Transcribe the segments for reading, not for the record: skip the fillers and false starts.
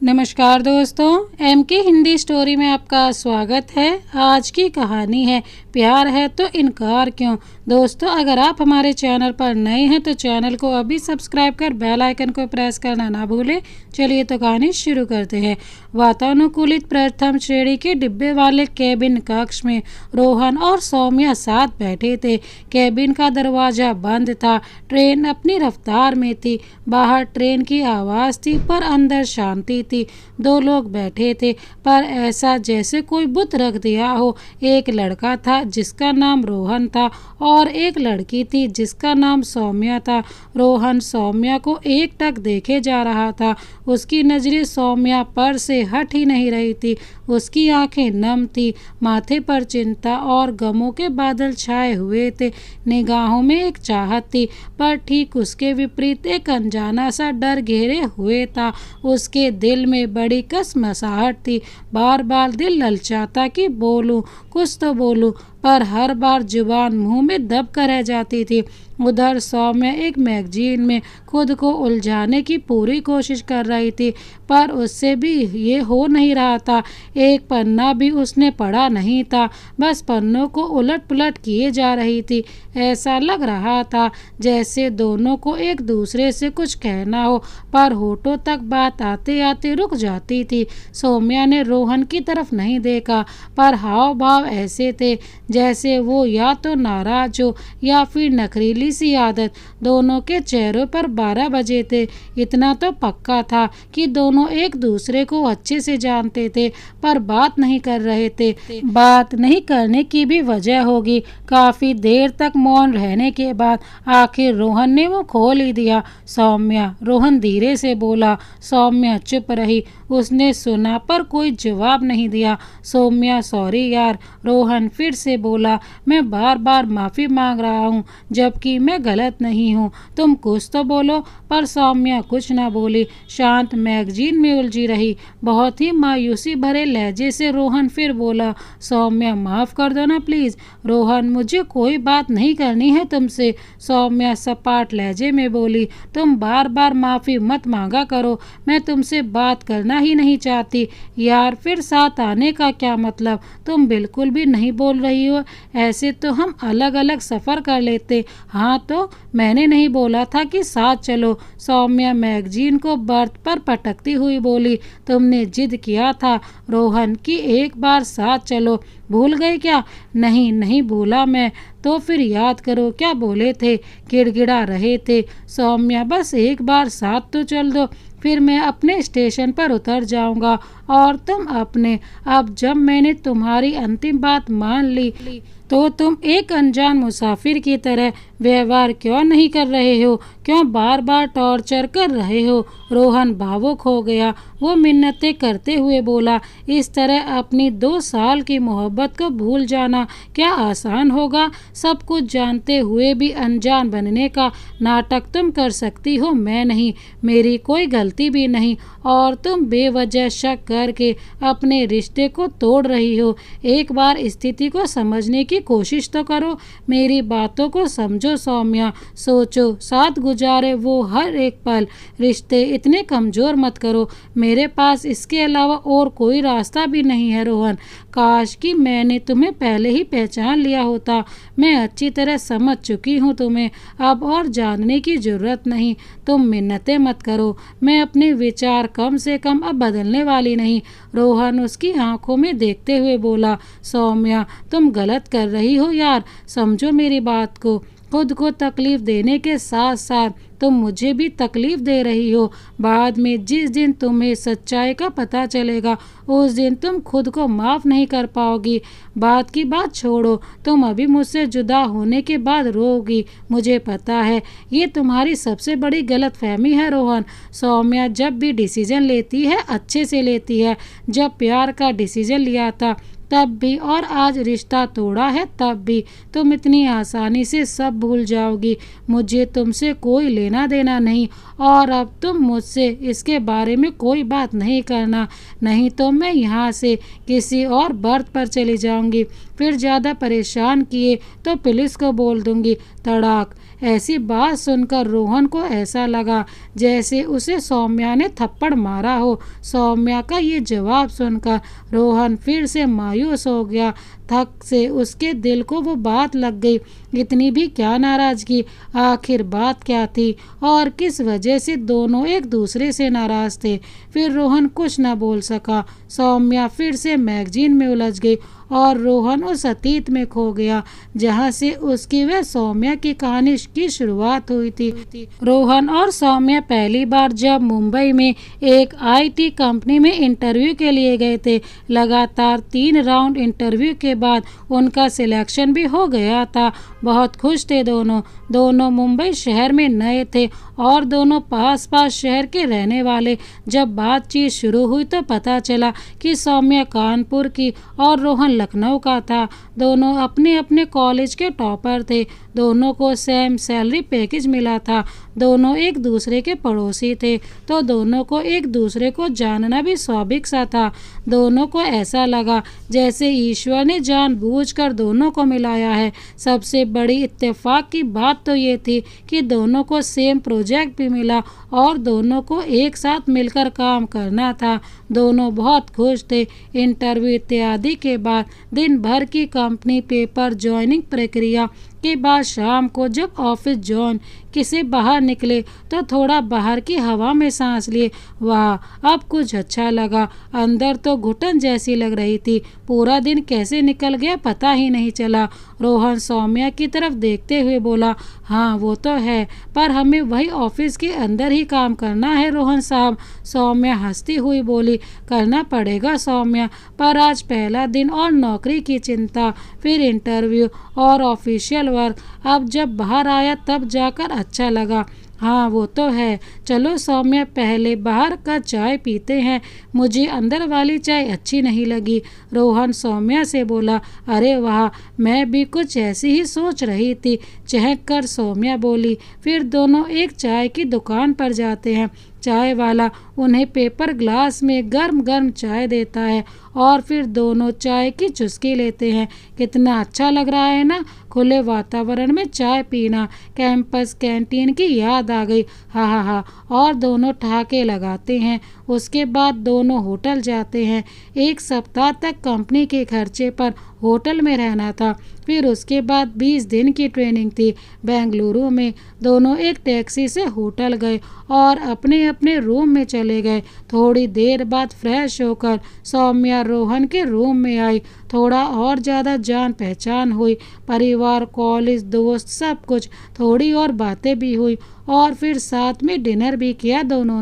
नमस्कार दोस्तों, एम के हिंदी स्टोरी में आपका स्वागत है। आज की कहानी है प्यार है तो इनकार क्यों। दोस्तों, अगर आप हमारे चैनल पर नए हैं तो चैनल को अभी सब्सक्राइब कर बेल आइकन को प्रेस करना ना भूलें। चलिए तो कहानी शुरू करते हैं। वातानुकूलित प्रथम श्रेणी के डिब्बे वाले केबिन कक्ष में रोहन और सौम्या साथ बैठे थे। केबिन का दरवाज़ा बंद था। ट्रेन अपनी रफ्तार में थी। बाहर ट्रेन की आवाज़ थी पर अंदर शांति थी। दो लोग बैठे थे पर ऐसा जैसे कोई बुत रख दिया हो। एक लड़का था जिसका नाम रोहन था और एक लड़की थी जिसका नाम सौम्या था। रोहन सौम्या को एकटक देखे जा रहा था। उसकी नज़रें सौम्या पर से हट ही नहीं रही थी। उसकी आंखें नम थी। माथे पर चिंता और गमों के बादल छाए हुए थे। निगाहों में एक चाहत थी पर ठीक उसके विपरीत एक अनजाना सा डर घेरे हुए था। उसके दिल में बड़ी कसमसाहट थी। बार बार दिल ललचाता कि बोलूं, कुछ तो बोलूं, पर हर बार जुबान मुंह में दब कर रह जाती थी। उधर सौम्या एक मैगजीन में खुद को उलझाने की पूरी कोशिश कर रही थी पर उससे भी ये हो नहीं रहा था। एक पन्ना भी उसने पढ़ा नहीं था, बस पन्नों को उलट पुलट किए जा रही थी। ऐसा लग रहा था जैसे दोनों को एक दूसरे से कुछ कहना हो पर होठों तक बात आते आते रुक जाती थी। सौम्या ने रोहन की तरफ नहीं देखा पर हाव भाव ऐसे थे जैसे वो या तो नाराज हो या फिर नखरीली सी आदत। दोनों के चेहरों पर 12 बजे थे। इतना तो पक्का था कि दोनों एक दूसरे को अच्छे से जानते थे पर बात नहीं कर रहे थे। बात नहीं करने की भी वजह होगी। काफी देर तक मौन रहने के बाद आखिर रोहन ने वो खोल ही दिया। सौम्या, रोहन धीरे से बोला। सौम्या चुप रही। उसने सुना पर कोई जवाब नहीं दिया। सौम्या, सॉरी यार। रोहन फिर से बोला। मैं बार बार माफ़ी मांग रहा हूँ जबकि मैं गलत नहीं हूँ। तुम कुछ तो बोलो। पर सौम्या कुछ ना बोली, शांत मैगजीन में उलझी रही। बहुत ही मायूसी भरे लहजे से रोहन फिर बोला। सौम्या, माफ़ कर दो ना प्लीज़। रोहन, मुझे कोई बात नहीं करनी है तुमसे। सौम्या सपाट लहजे में बोली। तुम बार बार माफ़ी मत मांगा करो। मैं तुमसे बात करना ही नहीं चाहती। यार, फिर साथ आने का क्या मतलब? तुम बिल्कुल भी नहीं बोल रही हो। ऐसे तो हम अलग अलग सफ़र कर लेते। हाँ, तो मैंने नहीं बोला था कि साथ चलो। सौम्या मैगजीन को बर्थ पर पटकती हुई बोली। तुमने जिद किया था रोहन कि एक बार साथ चलो। भूल गए क्या? नहीं, नहीं भूला मैं। तो फिर याद करो क्या बोले थे। गिड़गिड़ा रहे थे। सौम्या, बस एक बार साथ तो चल दो, फिर मैं अपने स्टेशन पर उतर जाऊंगा और तुम अपने। अब जब मैंने तुम्हारी अंतिम बात मान ली तो तुम एक अनजान मुसाफिर की तरह व्यवहार क्यों नहीं कर रहे हो? क्यों बार बार टॉर्चर कर रहे हो? रोहन भावुक हो गया। वो मिन्नतें करते हुए बोला। इस तरह अपनी 2 साल की मोहब्बत को भूल जाना क्या आसान होगा? सब कुछ जानते हुए भी अनजान बनने का नाटक तुम कर सकती हो, मैं नहीं। मेरी कोई गलती भी नहीं और तुम बेवजह शक करके अपने रिश्ते को तोड़ रही हो। एक बार स्थिति को समझने की कोशिश तो करो। मेरी बातों को समझो सौम्या। सोचो, साथ गुजारे वो हर एक पल। रिश्ते इतने कमज़ोर मत करो। मेरे पास इसके अलावा और कोई रास्ता भी नहीं है रोहन। काश कि मैंने तुम्हें पहले ही पहचान लिया होता। मैं अच्छी तरह समझ चुकी हूँ तुम्हें। अब और जानने की ज़रूरत नहीं। तुम मिन्नतें मत करो। मैं अपने विचार कम से कम अब बदलने वाली नहीं। रोहन उसकी आंखों में देखते हुए बोला। सौम्या, तुम गलत कर रही हो यार। समझो मेरी बात को। खुद को तकलीफ़ देने के साथ साथ तुम मुझे भी तकलीफ़ दे रही हो। बाद में जिस दिन तुम्हें सच्चाई का पता चलेगा उस दिन तुम खुद को माफ़ नहीं कर पाओगी। बात की बात छोड़ो, तुम अभी मुझसे जुदा होने के बाद रोओगी। मुझे पता है ये तुम्हारी सबसे बड़ी गलतफहमी है रोहन। सौम्या जब भी डिसीजन लेती है अच्छे से लेती है। जब प्यार का डिसीजन लिया था तब भी और आज रिश्ता तोड़ा है तब भी। तुम इतनी आसानी से सब भूल जाओगी। मुझे तुमसे कोई लेना देना नहीं और अब तुम मुझसे इसके बारे में कोई बात नहीं करना, नहीं तो मैं यहाँ से किसी और बर्थ पर चली जाऊँगी। फिर ज़्यादा परेशान किए तो पुलिस को बोल दूँगी। तड़ाक ऐसी बात सुनकर रोहन को ऐसा लगा जैसे उसे सौम्या ने थप्पड़ मारा हो। सौम्या का ये जवाब सुनकर रोहन फिर से मायूस हो गया। थक से उसके दिल को वो बात लग गई। इतनी भी क्या नाराजगी, आखिर बात क्या थी और किस वजह से दोनों एक दूसरे से नाराज थे। फिर रोहन कुछ न बोल सका। सौम्या फिर से मैगजीन में उलझ गई और रोहन उस अतीत में खो गया जहाँ से उसकी वह सौम्या की कहानी की शुरुआत हुई थी। रोहन और सौम्या पहली बार जब मुंबई में एक IT कंपनी में इंटरव्यू के लिए गए थे। लगातार 3 राउंड इंटरव्यू के बाद उनका सिलेक्शन भी हो गया था। बहुत खुश थे दोनों मुंबई शहर में नए थे और दोनों पास पास शहर के रहने वाले। जब बातचीत शुरू हुई तो पता चला कि सौम्या कानपुर की और रोहन लखनऊ का था। दोनों अपने अपने कॉलेज के टॉपर थे। दोनों को सेम सैलरी पैकेज मिला था। दोनों एक दूसरे के पड़ोसी थे तो दोनों को एक दूसरे को जानना भी स्वाभाविक सा था। दोनों को ऐसा लगा जैसे ईश्वर ने जानबूझकर दोनों को मिलाया है। सबसे बड़ी इत्तेफाक की बात तो ये थी कि दोनों को सेम प्रोजेक्ट भी मिला और दोनों को एक साथ मिलकर काम करना था। दोनों बहुत खुश थे। इंटरव्यू इत्यादि के बाद दिन भर की कंपनी पेपर ज्वाइनिंग प्रक्रिया के बाद शाम को जब ऑफिस जॉइन किसे बाहर निकले तो थोड़ा बाहर की हवा में सांस लिए। वाह, अब कुछ अच्छा लगा। अंदर तो घुटन जैसी लग रही थी। पूरा दिन कैसे निकल गया पता ही नहीं चला। रोहन सौम्या की तरफ देखते हुए बोला, हाँ वो तो है, पर हमें वही ऑफिस के अंदर ही काम करना है रोहन साहब। सौम्या हंसती हुई बोली, करना पड़ेगा सौम्या, पर आज पहला दिन और नौकरी की चिंता, फिर इंटरव्यू और ऑफिशियल वर्क। अब जब बाहर आया तब जाकर अच्छा लगा। हाँ वो तो है। चलो सौम्या, पहले बाहर का चाय पीते हैं। मुझे अंदर वाली चाय अच्छी नहीं लगी। रोहन सौम्या से बोला। अरे वाह, मैं भी कुछ ऐसी ही सोच रही थी, चहक कर सौम्या बोली। फिर दोनों एक चाय की दुकान पर जाते हैं। चाय वाला उन्हें पेपर ग्लास में गर्म गर्म चाय देता है और फिर दोनों चाय की चुस्की लेते हैं। कितना अच्छा लग रहा है ना, खुले वातावरण में चाय पीना। कैंपस कैंटीन की याद आ गई। हा और दोनों ठहाके लगाते हैं। उसके बाद दोनों होटल जाते हैं। 1 सप्ताह तक कंपनी के खर्चे पर होटल में रहना था। फिर उसके बाद 20 दिन की ट्रेनिंग थी बेंगलुरु में। दोनों एक टैक्सी से होटल गए और अपने अपने रूम में चले गए। थोड़ी देर बाद फ्रेश होकर सौम्या रोहन के रूम में आई। थोड़ा और ज़्यादा जान पहचान हुई। परिवार, कॉलेज, दोस्त, सब कुछ। थोड़ी और बातें भी हुई और फिर साथ में डिनर भी किया दोनों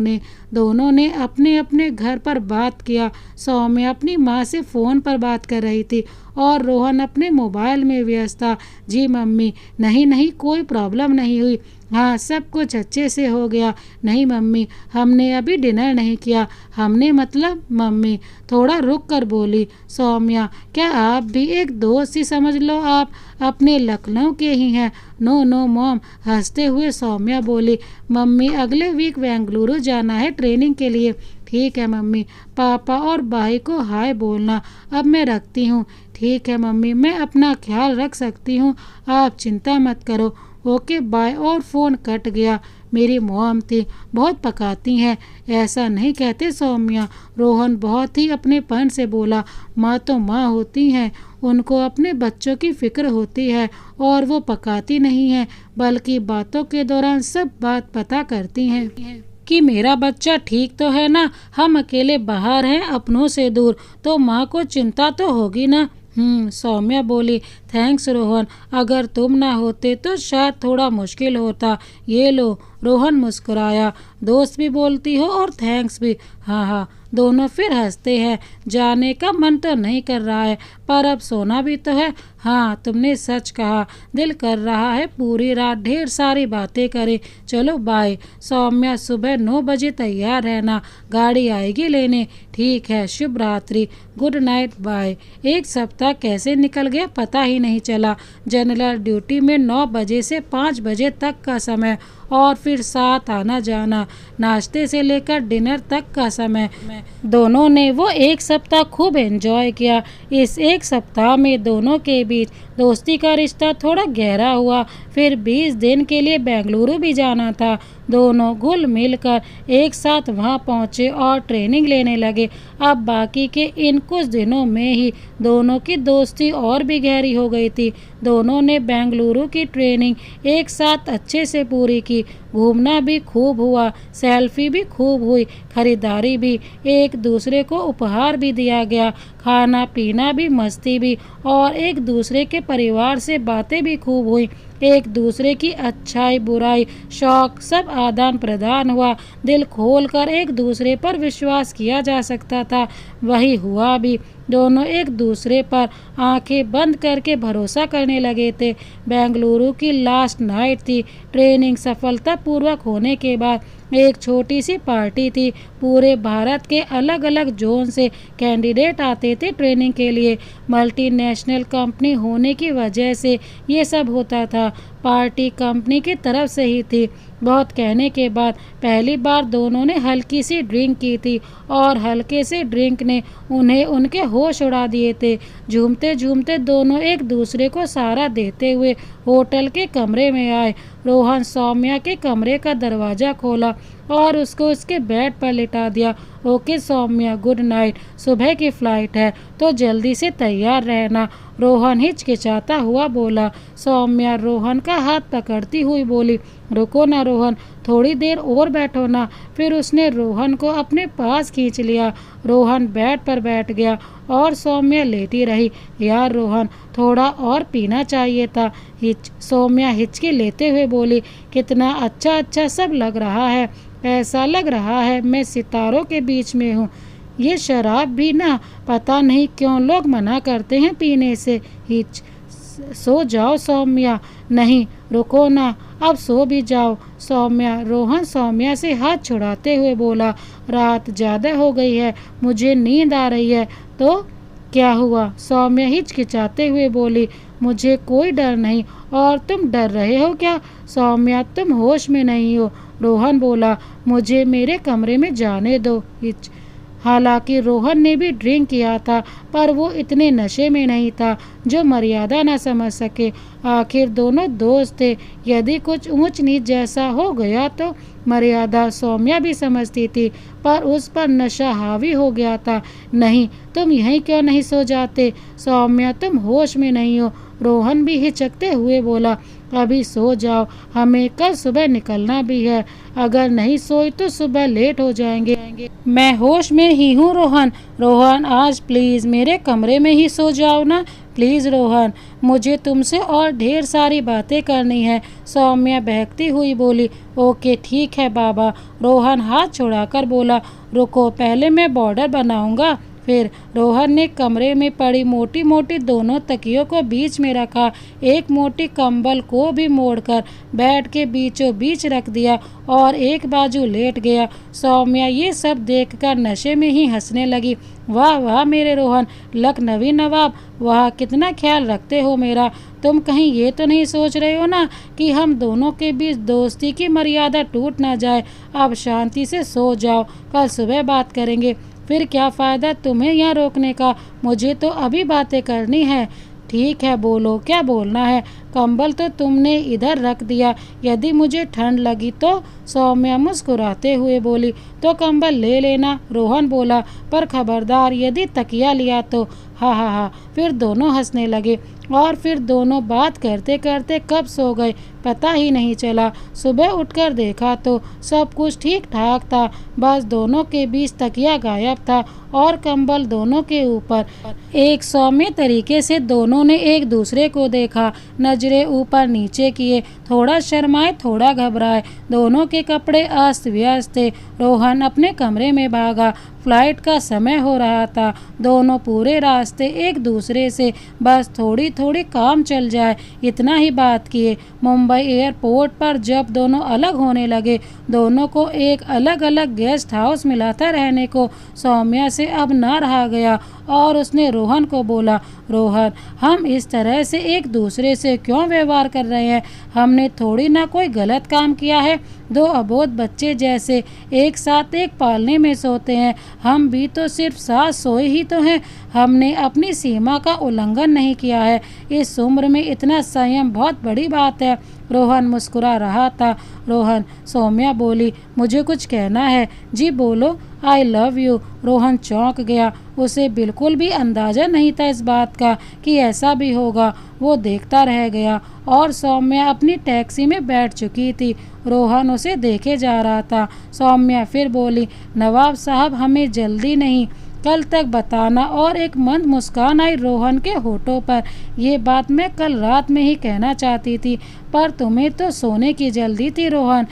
ने अपने अपने घर पर बात किया। सौम्या अपनी माँ से फ़ोन पर बात कर रही थी और रोहन अपने मोबाइल में व्यस्त था। जी मम्मी, नहीं कोई प्रॉब्लम नहीं हुई। हाँ, सब कुछ अच्छे से हो गया। नहीं मम्मी, हमने अभी डिनर नहीं किया। हमने मतलब मम्मी थोड़ा रुक कर बोली सौम्या, क्या आप भी एक दोस्त ही समझ लो, आप अपने लखनऊ के ही हैं। नो मॉम, हंसते हुए सौम्या बोली, मम्मी अगले वीक बेंगलुरु जाना है ट्रेनिंग के लिए। ठीक है मम्मी, पापा और भाई को हाय बोलना। अब मैं रखती हूँ। ठीक है मम्मी, मैं अपना ख्याल रख सकती हूँ, आप चिंता मत करो। Okay bye. और फ़ोन कट गया। मेरी मॉम थी, बहुत पकाती हैं। ऐसा नहीं कहते सौम्या, रोहन बहुत ही अपनेपन से बोला। माँ तो माँ होती हैं, उनको अपने बच्चों की फिक्र होती है और वो पकाती नहीं हैं, बल्कि बातों के दौरान सब बात पता करती हैं कि मेरा बच्चा ठीक तो है ना। हम अकेले बाहर हैं अपनों से दूर, तो माँ को चिंता तो होगी ना। सौम्या बोली, थैंक्स रोहन, अगर तुम ना होते तो शायद थोड़ा मुश्किल होता। ये लो। रोहन मुस्कुराया, दोस्त भी बोलती हो और थैंक्स भी। हाँ, दोनों फिर हंसते हैं। जाने का मन तो नहीं कर रहा है, पर अब सोना भी तो है। हाँ, तुमने सच कहा, दिल कर रहा है पूरी रात ढेर सारी बातें करें। चलो बाय। सौम्या, सुबह 9 बजे तैयार रहना, गाड़ी आएगी लेने। ठीक है, शुभ रात्रि, गुड नाइट, बाय। 1 सप्ताह कैसे निकल गया पता ही नहीं चला। जनरल ड्यूटी में 9 बजे से 5 बजे तक का समय और फिर साथ आना जाना, नाश्ते से लेकर डिनर तक का समय। दोनों ने वो एक सप्ताह खूब एंजॉय किया। इस एक सप्ताह में दोनों के बीच दोस्ती का रिश्ता थोड़ा गहरा हुआ। फिर 20 दिन के लिए बेंगलुरु भी जाना था। दोनों घुल मिल कर एक साथ वहां पहुंचे और ट्रेनिंग लेने लगे। अब बाकी के इन कुछ दिनों में ही दोनों की दोस्ती और भी गहरी हो गई थी। दोनों ने बेंगलुरु की ट्रेनिंग एक साथ अच्छे से पूरी की। घूमना भी खूब हुआ, सेल्फी भी खूब हुई, खरीदारी भी, एक दूसरे को उपहार भी दिया गया, खाना पीना भी, मस्ती भी, और एक दूसरे के परिवार से बातें भी खूब हुई। एक दूसरे की अच्छाई बुराई शौक सब आदान प्रदान हुआ। दिल खोल कर एक दूसरे पर विश्वास किया जा सकता था, वही हुआ भी। दोनों एक दूसरे पर आंखें बंद करके भरोसा करने लगे थे। बेंगलुरु की लास्ट नाइट थी। ट्रेनिंग सफलतापूर्वक होने के बाद एक छोटी सी पार्टी थी। पूरे भारत के अलग अलग जोन से कैंडिडेट आते थे ट्रेनिंग के लिए। मल्टीनेशनल कंपनी होने की वजह से ये सब होता था। पार्टी कंपनी की तरफ से ही थी। बहुत कहने के बाद पहली बार दोनों ने हल्की सी ड्रिंक की थी और हल्के से ड्रिंक ने उन्हें उनके होश उड़ा दिए थे। झूमते झूमते दोनों एक दूसरे को सहारा देते हुए होटल के कमरे में आए। रोहन सौम्या के कमरे का दरवाज़ा खोला और उसको उसके बेड पर लिटा दिया। ओके सौम्या, गुड नाइट, सुबह की फ़्लाइट है तो जल्दी से तैयार रहना, रोहन हिचकिचाता हुआ बोला। सौम्या रोहन का हाथ पकड़ती हुई बोली, रुको ना रोहन, थोड़ी देर और बैठो ना। फिर उसने रोहन को अपने पास खींच लिया। रोहन बेड पर बैठ गया और सौम्या लेटी रही। यार रोहन, थोड़ा और पीना चाहिए था, सौम्या हिचकी लेते हुए बोली। कितना अच्छा अच्छा सब लग रहा है, ऐसा लग रहा है मैं सितारों के बीच में हूँ। ये शराब भी ना, पता नहीं क्यों लोग मना करते हैं पीने से। सो जाओ सौम्या। नहीं, रुको ना, अब सो भी जाओ सौम्या। रोहन सौम्या से हाथ छुड़ाते हुए बोला, रात ज़्यादा हो गई है, मुझे नींद आ रही है। तो क्या हुआ? सौम्या हिचकिचाते हुए बोली, मुझे कोई डर नहीं। और तुम डर रहे हो क्या? सौम्या, तुम होश में नहीं हो। रोहन बोला, मुझे मेरे कमरे में जाने दो। हालांकि रोहन ने भी ड्रिंक किया था, पर वो इतने नशे में नहीं था जो मर्यादा न समझ सके। आखिर दोनों दोस्त थे। यदि कुछ ऊंच नीच जैसा हो गया तो मर्यादा सौम्या भी समझती थी, पर उस पर नशा हावी हो गया था। नहीं, तुम यहीं क्यों नहीं सो जाते? सौम्या, तुम होश में नहीं हो। रोहन भी हिचकते हुए बोला, अभी सो जाओ, हमें कल सुबह निकलना भी है। अगर नहीं सोई तो सुबह लेट हो जाएंगे। मैं होश में ही हूँ रोहन। रोहन, आज प्लीज़ मेरे कमरे में ही सो जाओ ना, प्लीज़ रोहन, मुझे तुमसे और ढेर सारी बातें करनी है। सौम्या बहकती हुई बोली, ओके ठीक है बाबा। रोहन हाथ छुड़ाकर बोला, रुको, पहले मैं बॉर्डर बनाऊंगा। फिर रोहन ने कमरे में पड़ी मोटी मोटी दोनों तकियों को बीच में रखा। एक मोटी कंबल को भी मोड़कर बेड के बीचों बीच रख दिया और एक बाजू लेट गया। सौम्या ये सब देखकर नशे में ही हंसने लगी। वाह वाह मेरे रोहन, लखनवी नवाब, वाह कितना ख्याल रखते हो मेरा। तुम कहीं ये तो नहीं सोच रहे हो ना कि हम दोनों के बीच दोस्ती की मर्यादा टूट ना जाए। अब शांति से सो जाओ, कल सुबह बात करेंगे। फिर क्या फ़ायदा तुम्हें यहाँ रोकने का, मुझे तो अभी बातें करनी है। ठीक है, बोलो, क्या बोलना है? कंबल तो तुमने इधर रख दिया, यदि मुझे ठंड लगी तो? सौम्या मुस्कुराते हुए बोली, तो कंबल ले लेना। रोहन बोला, पर खबरदार यदि तकिया लिया तो। हा हा हा। फिर दोनों हंसने लगे और फिर दोनों बात करते करते कब सो गए पता ही नहीं चला। सुबह उठकर देखा तो सब कुछ ठीक ठाक था, बस दोनों के बीच तकिया गायब था और कंबल दोनों के ऊपर। एक सौम्य तरीके से दोनों ने एक दूसरे को देखा, नजरें ऊपर नीचे किए, थोड़ा शर्माए थोड़ा घबराए। दोनों के कपड़े अस्त व्यस्त थे। रोहन अपने कमरे में भागा, फ्लाइट का समय हो रहा था। दोनों पूरे रास्ते एक दूसरे से बस थोड़ी थोड़ी काम चल जाए इतना ही बात किए। मुंबई एयरपोर्ट पर जब दोनों अलग होने लगे, दोनों को एक अलग अलग गेस्ट हाउस मिलाता रहने को सौम्या से अब न रहा गया और उसने रोहन को बोला, रोहन, हम इस तरह से एक दूसरे से क्यों व्यवहार कर रहे हैं? हमने थोड़ी ना कोई गलत काम किया है। दो अबोध बच्चे जैसे एक साथ एक पालने में सोते हैं। हम भी तो सिर्फ साथ सोए ही तो हैं। हमने अपनी सीमा का उल्लंघन नहीं किया है। इस उम्र में इतना संयम बहुत बड़ी बात है। रोहन मुस्कुरा रहा था। रोहन, सौम्या बोली, मुझे कुछ कहना है। जी बोलो। I love you. रोहन चौंक गया। उसे बिल्कुल भी अंदाजा नहीं था इस बात का कि ऐसा भी होगा। वो देखता रह गया और सौम्या अपनी टैक्सी में बैठ चुकी थी। रोहन उसे देखे जा रहा था। सौम्या फिर बोली, नवाब साहब, हमें जल्दी नहीं, कल तक बताना। और एक मंद मुस्कान आई रोहन के होठों पर। ये बात मैं कल रात में ही कहना चाहती थी, पर तुम्हें तो सोने की जल्दी थी रोहन।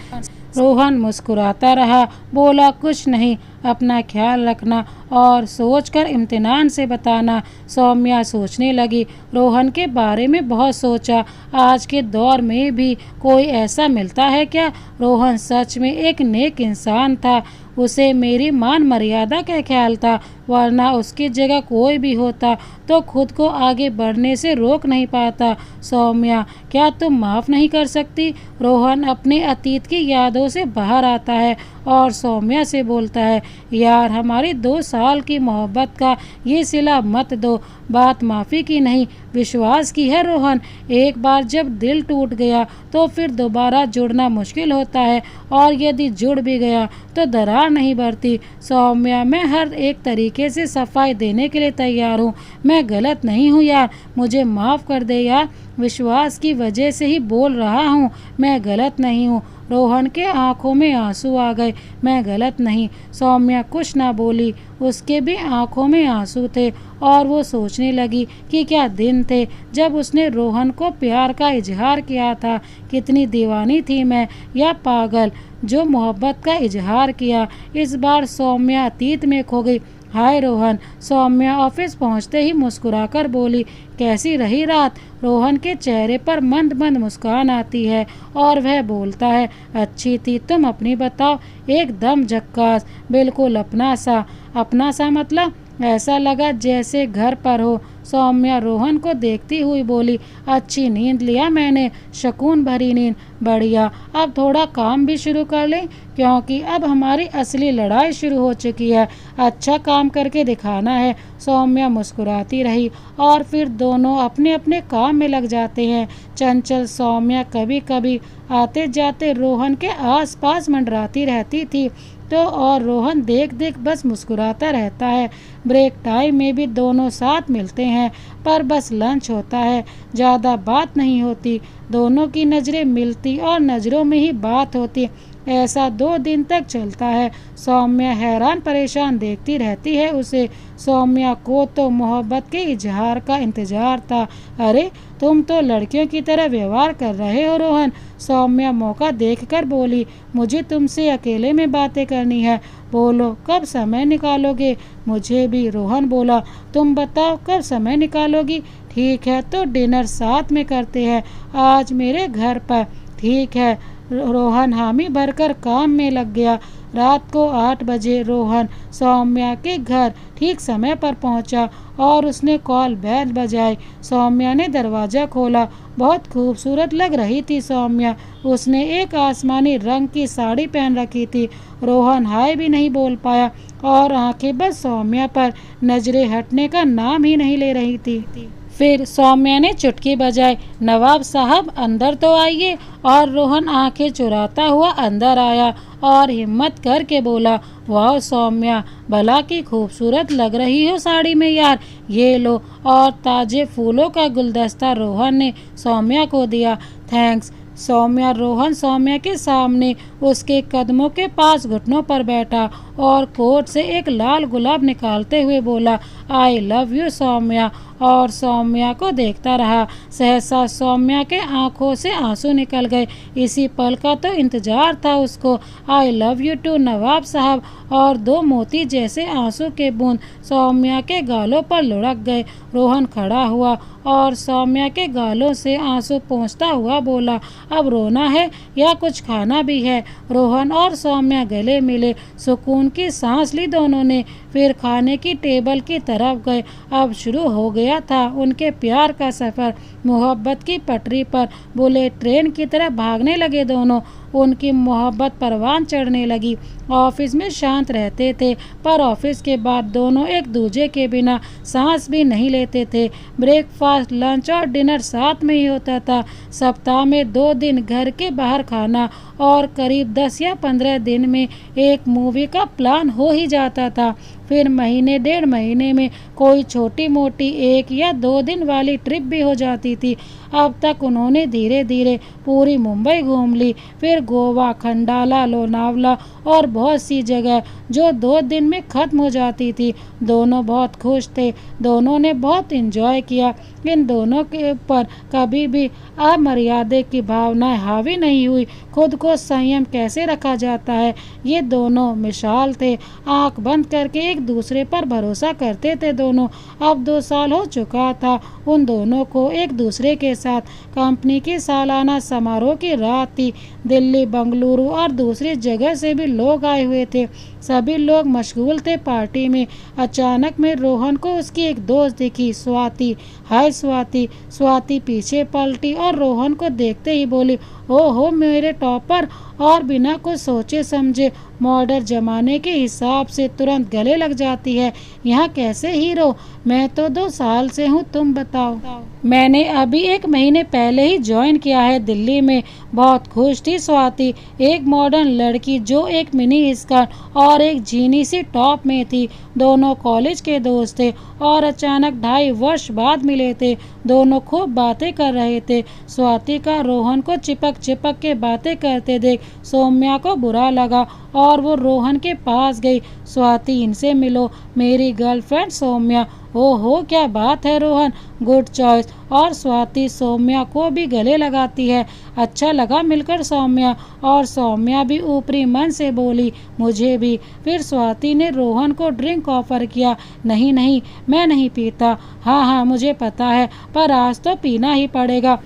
रोहन मुस्कुराता रहा, बोला, कुछ नहीं, अपना ख्याल रखना और सोचकर इम्तिनान से बताना। सौम्या सोचने लगी। रोहन के बारे में बहुत सोचा। आज के दौर में भी कोई ऐसा मिलता है क्या? रोहन सच में एक नेक इंसान था। उसे मेरी मान मर्यादा का ख्याल था, वरना उसकी जगह कोई भी होता तो खुद को आगे बढ़ने से रोक नहीं पाता। सौम्या, क्या तुम माफ़ नहीं कर सकती? रोहन अपने अतीत की यादों से बाहर आता है और सौम्या से बोलता है, यार, हमारी 2 साल की मोहब्बत का ये सिला मत दो। बात माफ़ी की नहीं, विश्वास की है रोहन। एक बार जब दिल टूट गया तो फिर दोबारा जुड़ना मुश्किल होता है, और यदि जुड़ भी गया तो दरार नहीं बढ़ती। सौम्या, मैं हर एक तरीके से सफाई देने के लिए तैयार हूँ। मैं गलत नहीं हूँ यार, मुझे माफ़ कर दे यार। विश्वास की वजह से ही बोल रहा हूँ, मैं गलत नहीं हूँ। रोहन के आंखों में आंसू आ गए। मैं गलत नहीं। सौम्या कुछ ना बोली। उसके भी आंखों में आंसू थे और वो सोचने लगी कि क्या दिन थे जब उसने रोहन को प्यार का इजहार किया था। कितनी दीवानी थी मैं, या पागल जो मोहब्बत का इजहार किया। इस बार सौम्या अतीत में खो गई। हाय रोहन। सौम्या ऑफिस पहुंचते ही मुस्कुराकर बोली, कैसी रही रात? रोहन के चेहरे पर मंद मंद मुस्कान आती है और वह बोलता है, अच्छी थी। तुम अपनी बताओ? एकदम झक्कास, बिल्कुल अपना सा। अपना सा मतलब? ऐसा लगा जैसे घर पर हो। सौम्या रोहन को देखती हुई बोली, अच्छी नींद लिया मैंने, सुकून भरी नींद। बढ़िया, अब थोड़ा काम भी शुरू कर लें, क्योंकि अब हमारी असली लड़ाई शुरू हो चुकी है। अच्छा काम करके दिखाना है। सौम्या मुस्कुराती रही और फिर दोनों अपने अपने काम में लग जाते हैं। चंचल सौम्या कभी कभी आते जाते रोहन के आसपास मंडराती रहती थी तो और रोहन देख देख बस मुस्कुराता रहता है। ब्रेक टाइम में भी दोनों साथ मिलते हैं, पर बस लंच होता है, ज़्यादा बात नहीं होती। दोनों की नज़रें मिलती और नज़रों में ही बात होती। ऐसा 2 दिन तक चलता है। सौम्या हैरान परेशान देखती रहती है उसे। सौम्या को तो मोहब्बत के इजहार का इंतजार था। अरे, तुम तो लड़कियों की तरह व्यवहार कर रहे हो रोहन। सौम्या मौका देखकर बोली, मुझे तुमसे अकेले में बातें करनी है। बोलो, कब समय निकालोगे? मुझे भी, रोहन बोला। तुम बताओ, कब समय निकालोगी? ठीक है, तो डिनर साथ में करते हैं आज मेरे घर पर। ठीक है। रोहन हामी भरकर काम में लग गया। रात को 8 बजे रोहन सौम्या के घर ठीक समय पर पहुंचा और उसने कॉल बेल बजाई। सौम्या ने दरवाज़ा खोला। बहुत खूबसूरत लग रही थी सौम्या। उसने एक आसमानी रंग की साड़ी पहन रखी थी। रोहन हाय भी नहीं बोल पाया और आंखें बस सौम्या पर नजरें हटने का नाम ही नहीं ले रही थी। फिर सौम्या ने चुटकी बजाई, नवाब साहब अंदर तो आइए। और रोहन आंखें चुराता हुआ अंदर आया और हिम्मत करके बोला, वाह सौम्या, भला की खूबसूरत लग रही हो साड़ी में यार। ये लो। और ताजे फूलों का गुलदस्ता रोहन ने सौम्या को दिया। थैंक्स। सौम्या के सामने उसके कदमों के पास घुटनों पर बैठा और कोट से एक लाल गुलाब निकालते हुए बोला, आई लव यू सौम्या। और सौम्या को देखता रहा। सहसा सौम्या के आंखों से आंसू निकल गए। इसी पल का तो इंतजार था उसको। आई लव यू टू नवाब साहब। और दो मोती जैसे आंसू के बूंद सौम्या के गालों पर लुढ़क गए। रोहन खड़ा हुआ और सौम्या के गालों से आंसू पोंछता हुआ बोला, अब रोना है या कुछ खाना भी है? रोहन और सौम्या गले मिले। सुकून की सांस ली दोनों ने। फिर खाने की टेबल की तरफ गए। अब शुरू हो गया था उनके प्यार का सफ़र। मोहब्बत की पटरी पर बुलेट ट्रेन की तरह भागने लगे दोनों। उनकी मोहब्बत परवान चढ़ने लगी। ऑफिस में शांत रहते थे, पर ऑफिस के बाद दोनों एक दूसरे के बिना सांस भी नहीं लेते थे। ब्रेकफास्ट, लंच और डिनर साथ में ही होता था। सप्ताह में 2 दिन घर के बाहर खाना और करीब 10 या 15 दिन में एक मूवी का प्लान हो ही जाता था। फिर महीने 1.5 महीने में कोई छोटी मोटी 1 या 2 दिन वाली ट्रिप भी हो जाती थी। अब तक उन्होंने धीरे धीरे पूरी मुंबई घूम ली, फिर गोवा, खंडाला, लोनावला और बहुत सी जगह जो 2 दिन में ख़त्म हो जाती थी। दोनों बहुत खुश थे, दोनों ने बहुत एंजॉय किया। इन दोनों के ऊपर कभी भी अमर्यादा की भावनाएं हावी नहीं हुई। खुद को संयम कैसे रखा जाता है, ये दोनों मिसाल थे। आंख बंद करके एक दूसरे पर भरोसा करते थे दोनों। अब 2 साल हो चुका था उन दोनों को एक दूसरे के साथ। कंपनी की सालाना समारोह की रात थी। दिल्ली, बेंगलुरु और दूसरी जगह से भी लोग आए हुए थे। सभी लोग मशगूल थे पार्टी में। अचानक में रोहन को उसकी एक दोस्त दिखी, स्वाति। हाय स्वाति। स्वाति पीछे पलटी और रोहन को देखते ही बोली, ओहो मेरे टॉपर। और बिना कुछ सोचे समझे मॉडर्न जमाने के हिसाब से तुरंत गले लग जाती है। यहाँ कैसे हीरो? मैं तो 2 साल से हूँ, तुम बताओ। मैंने अभी 1 महीने पहले ही ज्वाइन किया है दिल्ली में। बहुत खुश थी स्वाति। एक मॉडर्न लड़की जो एक मिनी स्कर्ट और एक जीनी सी टॉप में थी। दोनों कॉलेज के दोस्त थे और अचानक 2.5 वर्ष बाद मिले थे। दोनों खूब बातें कर रहे थे। स्वाति का रोहन को चिपक चिपक के बातें करते देख सौम्या को बुरा लगा और वो रोहन के पास गई। स्वाति, इनसे मिलो, मेरी गर्लफ्रेंड सौम्या। ओहो क्या बात है रोहन, गुड चॉइस। और स्वाति सौम्या को भी गले लगाती है। अच्छा लगा मिलकर सौम्या। और सौम्या भी ऊपरी मन से बोली, मुझे भी। फिर स्वाति ने रोहन को ड्रिंक ऑफर किया। नहीं नहीं, मैं नहीं पीता। हाँ हाँ मुझे पता है, पर आज तो पीना ही पड़ेगा।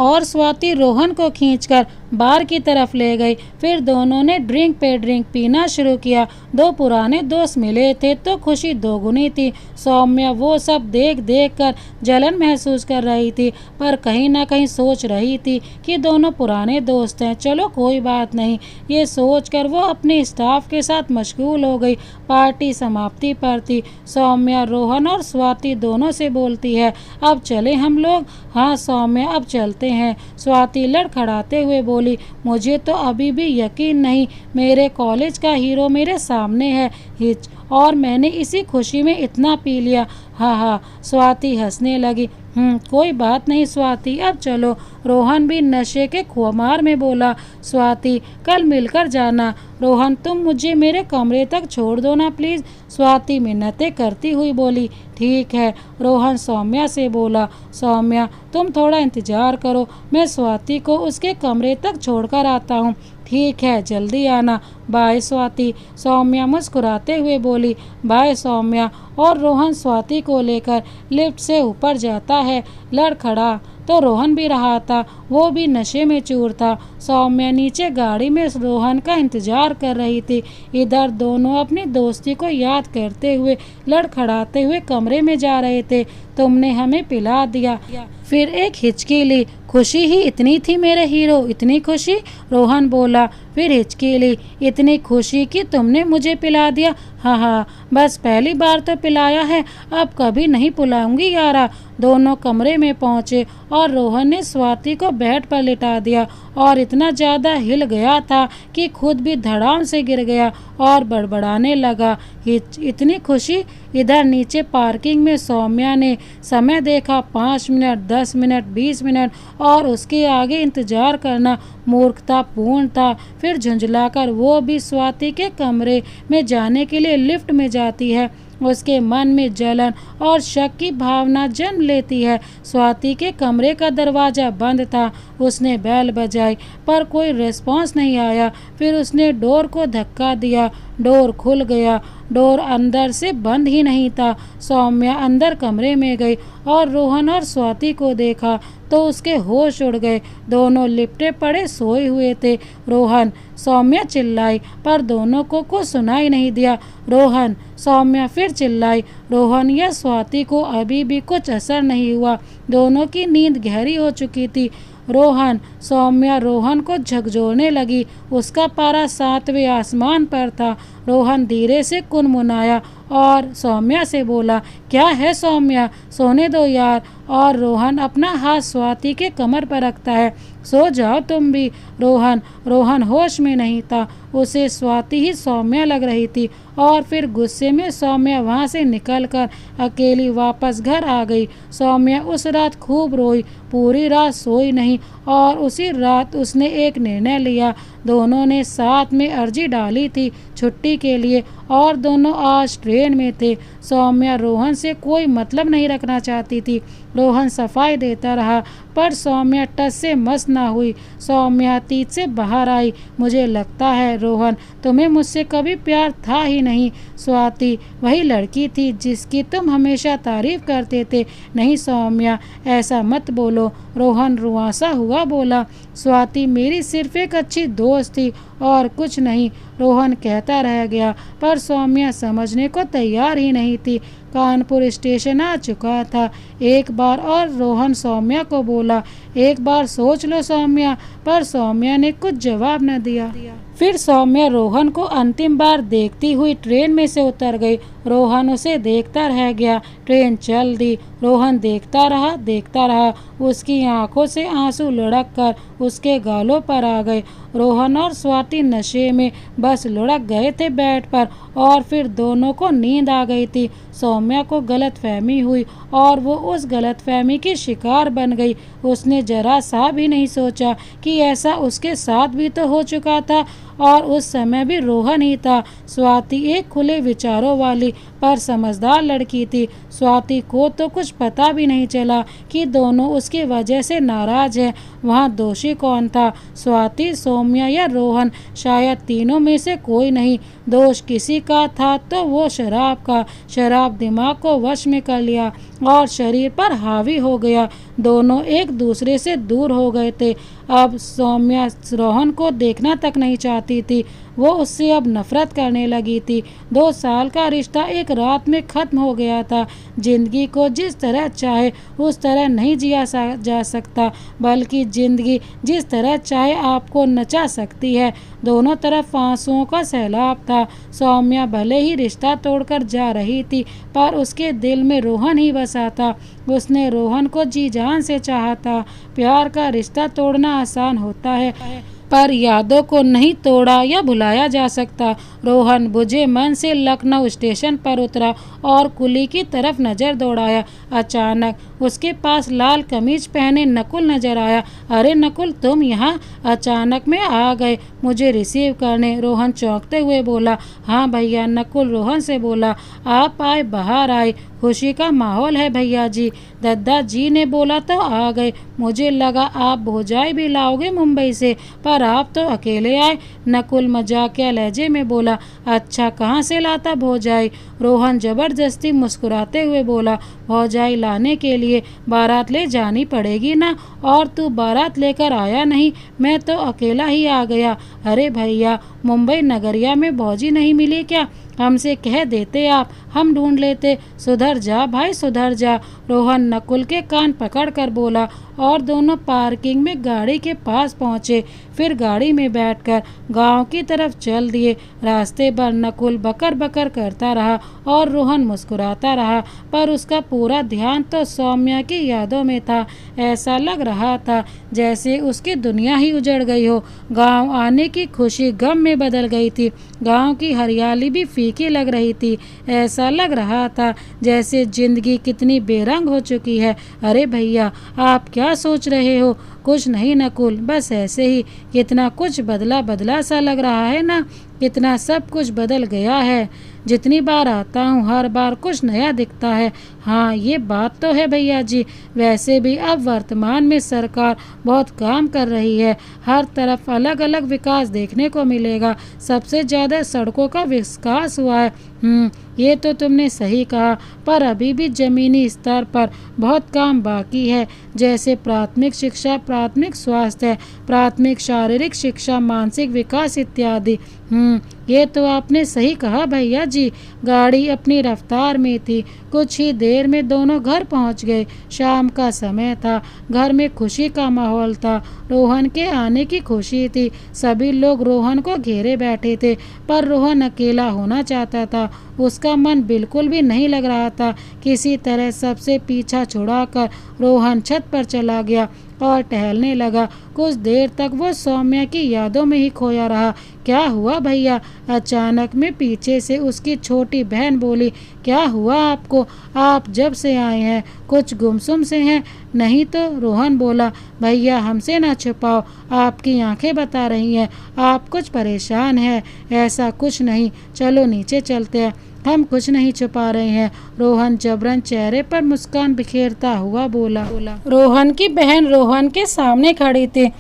और स्वाति रोहन को खींचकर बार की तरफ ले गई। फिर दोनों ने ड्रिंक पे ड्रिंक पीना शुरू किया। 2 पुराने दोस्त मिले थे तो खुशी दोगुनी थी। सौम्या वो सब देख देख कर जलन महसूस कर रही थी, पर कहीं ना कहीं सोच रही थी कि दोनों पुराने दोस्त हैं, चलो कोई बात नहीं। ये सोचकर वो अपने स्टाफ के साथ मशगूल हो गई। पार्टी समाप्ति पर थी। सौम्या रोहन और स्वाति दोनों से बोलती है, अब चले हम लोग? हाँ सौम्या, अब चलते हैं। स्वाति लड़खड़ाते हुए बोली, मुझे तो अभी भी यकीन नहीं, मेरे कॉलेज का हीरो मेरे सामने है। हिच, और मैंने इसी खुशी में इतना पी लिया। हाँ हाँ। स्वाति हंसने लगी। कोई बात नहीं स्वाति, अब चलो। रोहन भी नशे के खुमार में बोला, स्वाति कल मिलकर जाना। रोहन, तुम मुझे मेरे कमरे तक छोड़ दो ना प्लीज़। स्वाति मिन्नतें करती हुई बोली, ठीक है। रोहन सौम्या से बोला, सौम्या तुम थोड़ा इंतज़ार करो, मैं स्वाति को उसके कमरे तक छोड़कर आता हूँ। ठीक है, जल्दी आना। बाय स्वाति। सौम्या मुस्कुराते हुए बोली, बाय सौम्या। और रोहन स्वाति को लेकर लिफ्ट से ऊपर जाता है। लड़खड़ा तो रोहन भी रहा था, वो भी नशे में चूर था। सौम्या नीचे गाड़ी में रोहन का इंतजार कर रही थी। इधर दोनों अपनी दोस्ती को याद करते हुए लड़खड़ाते हुए कमरे में जा रहे थे। तुमने हमें पिला दिया। फिर एक हिचकी ली। खुशी ही इतनी थी मेरे हीरो, इतनी खुशी? रोहन बोला। फिर हिचकी ली। इतनी खुशी कि तुमने मुझे पिला दिया? हाँ हाँ, बस पहली बार तो पिलाया है, अब कभी नहीं पिलाऊंगी यारा। दोनों कमरे में पहुँचे और रोहन ने स्वाति को बेड पर लिटा दिया और इतना ज़्यादा हिल गया था कि खुद भी धड़ाम से गिर गया और बड़बड़ाने लगा। इतनी खुशी। इधर नीचे पार्किंग में सौम्या ने समय देखा, 5 मिनट, 10 मिनट, 20 मिनट, और उसके आगे इंतजार करना मूर्खतापूर्ण था। फिर झुंझलाकर वो भी स्वाति के कमरे में जाने के लिए लिफ्ट में जाती है। उसके मन में जलन और शक की भावना जन्म लेती है। स्वाति के कमरे का दरवाज़ा बंद था। उसने बेल बजाई पर कोई रिस्पॉन्स नहीं आया। फिर उसने डोर को धक्का दिया। डोर खुल गया। डोर अंदर से बंद ही नहीं था। सौम्या अंदर कमरे में गई और रोहन और स्वाति को देखा तो उसके होश उड़ गए। दोनों लिपटे पड़े सोए हुए थे। रोहन, सौम्या चिल्लाई पर दोनों को कुछ सुनाई नहीं दिया। रोहन, सौम्या फिर चिल्लाई। रोहन या स्वाति को अभी भी कुछ असर नहीं हुआ। दोनों की नींद गहरी हो चुकी थी। रोहन, सौम्या रोहन को झकझोरने लगी। उसका पारा 7वें आसमान पर था। रोहन धीरे से कुनमुनाया और सौम्या से बोला, क्या है सौम्या, सोने दो यार। और रोहन अपना हाथ स्वाति के कमर पर रखता है। सो जाओ तुम भी। रोहन होश में नहीं था। उसे स्वाति ही सौम्या लग रही थी। और फिर गुस्से में सौम्या वहाँ से निकलकर अकेली वापस घर आ गई। सौम्या उस रात खूब रोई, पूरी रात सोई नहीं। और उसी रात उसने एक निर्णय लिया। दोनों ने साथ में अर्जी डाली थी छुट्टी के लिए और दोनों आज ट्रेन में थे। सौम्या रोहन से कोई मतलब नहीं रखना चाहती थी। रोहन सफाई देता रहा पर सौम्या टस से मस ना हुई। सौम्या तीत से बाहर आई। मुझे लगता है रोहन, तुम्हें मुझसे कभी प्यार था ही नहीं। स्वाति वही लड़की थी जिसकी तुम हमेशा तारीफ करते थे। नहीं सौम्या, ऐसा मत बोलो। रोहन रुआंसा हुआ बोला। स्वाति मेरी सिर्फ एक अच्छी दोस्त थी और कुछ नहीं। रोहन कहता रह गया पर सौम्या समझने को तैयार ही नहीं थी। कानपुर स्टेशन आ चुका था। एक बार और रोहन सौम्या को बोला, एक बार सोच लो सौम्या। पर सौम्या ने कुछ जवाब न दिया। फिर सौम्या रोहन को अंतिम बार देखती हुई ट्रेन में से उतर गई। रोहन उसे देखता रह गया। ट्रेन चल दी। रोहन देखता रहा। उसकी आंखों से आंसू लुढ़क कर उसके गालों पर आ गए। रोहन और स्वाति नशे में बस लुढ़क गए थे बेड पर और फिर दोनों को नींद आ गई थी। सौम्या को गलतफहमी हुई और वो उस गलतफहमी की शिकार बन गई। उसने जरा सा भी नहीं सोचा कि ऐसा उसके साथ भी तो हो चुका था और उस समय भी रोहन ही था। स्वाति एक खुले विचारों वाली पर समझदार लड़की थी। स्वाति को तो कुछ पता भी नहीं चला कि दोनों उसकी वजह से नाराज हैं। वहाँ दोषी कौन था, स्वाति, सौम्या या रोहन? शायद तीनों में से कोई नहीं। दोष किसी का था तो वो शराब का। शराब दिमाग को वश में कर लिया और शरीर पर हावी हो गया। दोनों एक दूसरे से दूर हो गए थे। अब सौम्या रोहन को देखना तक नहीं चाहती थी। वो उससे अब नफरत करने लगी थी। 2 साल का रिश्ता एक रात में ख़त्म हो गया था। जिंदगी को जिस तरह चाहे उस तरह नहीं जिया जा सकता, बल्कि जिंदगी जिस तरह चाहे आपको नचा सकती है। दोनों तरफ आंसुओं का सैलाब था। सौम्या भले ही रिश्ता तोड़कर जा रही थी पर उसके दिल में रोहन ही बसा था। उसने रोहन को जी जान से चाहा था। प्यार का रिश्ता तोड़ना आसान होता है पर यादों को नहीं तोड़ा या भुलाया जा सकता। रोहन बुझे मन से लखनऊ स्टेशन पर उतरा और कुली की तरफ नज़र दौड़ाया। अचानक उसके पास लाल कमीज पहने नकुल नजर आया। अरे नकुल, तुम यहाँ अचानक में आ गए मुझे रिसीव करने? रोहन चौंकते हुए बोला। हाँ भैया, नकुल रोहन से बोला। आप आए, बाहर आए, खुशी का माहौल है भैया जी। दद्दा जी ने बोला तो आ गए। मुझे लगा आप भौजाई भी लाओगे मुंबई से, पर आप तो अकेले आए। नकुल मजाकिया लहजे में बोला। अच्छा, कहाँ से लाता भौजाई? रोहन जबरदस्ती मुस्कुराते हुए बोला। भौजाई लाने के लिए बारात ले जानी पड़ेगी ना, और तू बारात लेकर आया नहीं, मैं तो अकेला ही आ गया। अरे भैया, मुंबई नगरिया में भौजी नहीं मिली क्या? हमसे कह देते आप, हम ढूंढ लेते। सुधर जा भाई, सुधर जा। रोहन नकुल के कान पकड़कर बोला और दोनों पार्किंग में गाड़ी के पास पहुंचे। फिर गाड़ी में बैठकर गांव की तरफ चल दिए। रास्ते भर नकुल बकर बकर करता रहा और रोहन मुस्कुराता रहा, पर उसका पूरा ध्यान तो सौम्या की यादों में था। ऐसा लग रहा था जैसे उसकी दुनिया ही उजड़ गई हो। गांव आने की खुशी गम में बदल गई थी। गांव की हरियाली भी फीकी लग रही थी। ऐसा लग रहा था जैसे जिंदगी कितनी बेरंग हो चुकी है। अरे भैया, आप क्या सोच रहे हो? कुछ नहीं नकुल, बस ऐसे ही। कितना कुछ बदला बदला सा लग रहा है ना, कितना सब कुछ बदल गया है। जितनी बार आता हूँ हर बार कुछ नया दिखता है। हाँ, ये बात तो है भैया जी। वैसे भी अब वर्तमान में सरकार बहुत काम कर रही है। हर तरफ अलग अलग विकास देखने को मिलेगा। सबसे ज़्यादा सड़कों का विकास हुआ है। ये तो तुमने सही कहा, पर अभी भी जमीनी स्तर पर बहुत काम बाकी है। जैसे प्राथमिक शिक्षा, प्राथमिक स्वास्थ्य, प्राथमिक शारीरिक शिक्षा, मानसिक विकास इत्यादि। ये तो आपने सही कहा भैया जी। गाड़ी अपनी रफ्तार में थी। कुछ ही देर में दोनों घर पहुंच गए। शाम का समय था। घर में खुशी का माहौल था। रोहन के आने की खुशी थी। सभी लोग रोहन को घेरे बैठे थे, पर रोहन अकेला होना चाहता था। उसका मन बिल्कुल भी नहीं लग रहा था। किसी तरह सबसे पीछा छुड़ाकर रोहन छत पर चला गया और टहलने लगा। कुछ देर तक वो सौम्या की यादों में ही खोया रहा। क्या हुआ भैया? अचानक में पीछे से उसकी छोटी बहन बोली। क्या हुआ आपको? आप जब से आए हैं कुछ गुमसुम से हैं। नहीं तो, रोहन बोला। भैया हमसे ना छुपाओ, आपकी आंखें बता रही हैं आप कुछ परेशान हैं। ऐसा कुछ नहीं, चलो नीचे चलते हैं। हम कुछ नहीं छुपा रहे हैं, रोहन जबरन चेहरे पर मुस्कान बिखेरता हुआ बोला। रोहन की बहन रोहन के सामने खड़ी थी।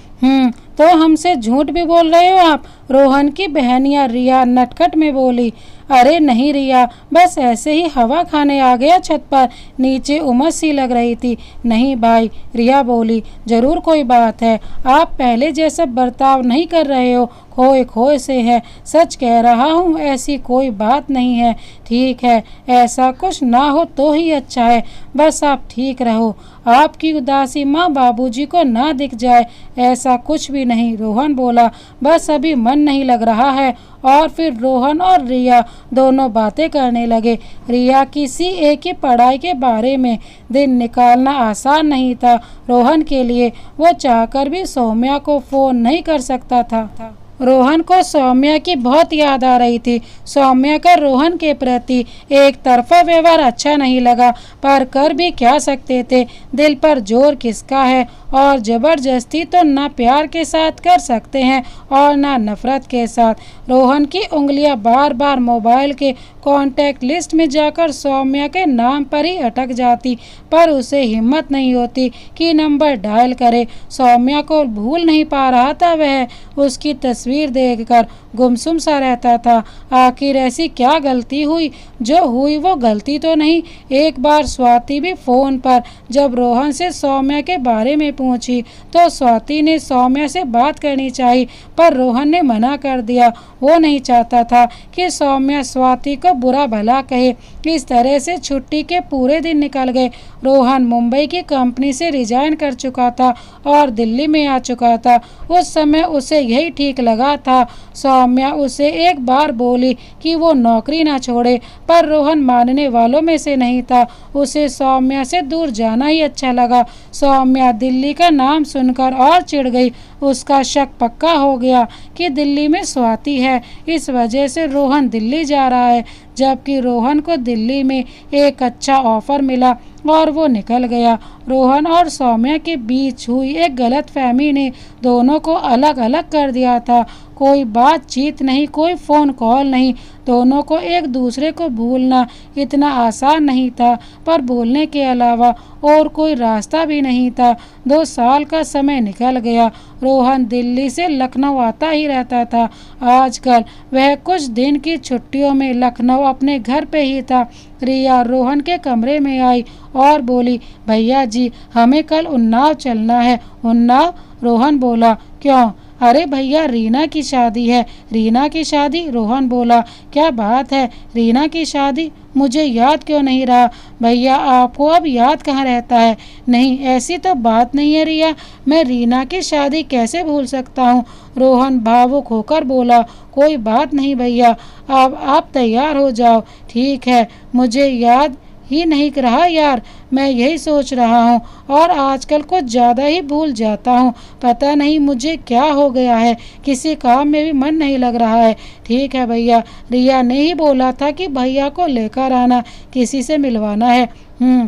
तो हमसे झूठ भी बोल रहे हो आप? रोहन की बहन या रिया नटखट में बोली। अरे नहीं रिया, बस ऐसे ही हवा खाने आ गया छत पर, नीचे उमस सी लग रही थी। नहीं भाई, रिया बोली, जरूर कोई बात है। आप पहले जैसा बर्ताव नहीं कर रहे हो, खोए खोए से है। सच कह रहा हूँ, ऐसी कोई बात नहीं है। ठीक है, ऐसा कुछ ना हो तो ही अच्छा है। बस आप ठीक रहो, आपकी उदासी माँ बाबूजी को ना दिख जाए। ऐसा कुछ भी नहीं, रोहन बोला। बस अभी मन नहीं लग रहा है। और फिर रोहन और रिया दोनों बातें करने लगे। रिया की CA की पढ़ाई के बारे में। दिन निकालना आसान नहीं था रोहन के लिए। वो चाहकर भी सौम्या को फ़ोन नहीं कर सकता था। रोहन को सौम्या की बहुत याद आ रही थी। सौम्या का रोहन के प्रति एक तरफा व्यवहार अच्छा नहीं लगा, पर कर भी क्या सकते थे। दिल पर जोर किसका है, और ज़बरदस्ती तो ना प्यार के साथ कर सकते हैं और ना नफरत के साथ। रोहन की उंगलियां बार बार मोबाइल के कॉन्टैक्ट लिस्ट में जाकर सौम्या के नाम पर ही अटक जाती, पर उसे हिम्मत नहीं होती कि नंबर डायल करे। सौम्या को भूल नहीं पा रहा था वह। उसकी तस्वीर देखकर गुमसुम सा रहता था। आखिर ऐसी क्या गलती हुई? जो हुई वो गलती तो नहीं। एक बार स्वाति भी फ़ोन पर जब रोहन से सौम्या के बारे में पूछी तो स्वाति ने सौम्या से बात करनी चाहिए, पर रोहन ने मना कर दिया। वो नहीं चाहता था कि सौम्या स्वाति को बुरा भला कहे। इस तरह से छुट्टी के पूरे दिन निकल गए। रोहन मुंबई की कंपनी से रिजाइन कर चुका था और दिल्ली में आ चुका था। उस समय उसे यही ठीक लगा था। सौम्या उसे एक बार बोली कि वो नौकरी ना छोड़े, पर रोहन मानने वालों में से नहीं था। उसे सौम्या से दूर जाना ही अच्छा लगा। सौम्या दिल्ली का नाम सुनकर और चिढ़ गई। उसका शक पक्का हो गया कि दिल्ली में स्वाति है। इस वजह से रोहन दिल्ली जा रहा है, जबकि रोहन को दिल्ली में एक अच्छा ऑफर मिला और वो निकल गया। रोहन और सौम्या के बीच हुई एक गलतफहमी ने दोनों को अलग अलग कर दिया था। कोई बातचीत नहीं, कोई फ़ोन कॉल नहीं। दोनों को एक दूसरे को भूलना इतना आसान नहीं था, पर भूलने के अलावा और कोई रास्ता भी नहीं था। 2 साल का समय निकल गया। रोहन दिल्ली से लखनऊ आता ही रहता था। आजकल वह कुछ दिन की छुट्टियों में लखनऊ अपने घर पे ही था। रिया रोहन के कमरे में आई और बोली, भैया जी हमें कल उन्नाव चलना है। उन्नाव? रोहन बोला। क्यों? अरे भैया, रीना की शादी है। रीना की शादी? रोहन बोला। क्या बात है, रीना की शादी? मुझे याद क्यों नहीं रहा? भैया आपको अब याद कहाँ रहता है? नहीं, ऐसी तो बात नहीं है रिया, मैं रीना की शादी कैसे भूल सकता हूँ? रोहन भावुक होकर बोला। कोई बात नहीं भैया, अब आप तैयार हो जाओ। ठीक है, मुझे याद ही नहीं रहा यार, मैं यही सोच रहा हूँ और आजकल कुछ ज़्यादा ही भूल जाता हूँ। पता नहीं मुझे क्या हो गया है, किसी काम में भी मन नहीं लग रहा है। ठीक है भैया, रिया ने ही बोला था कि भैया को लेकर आना, किसी से मिलवाना है।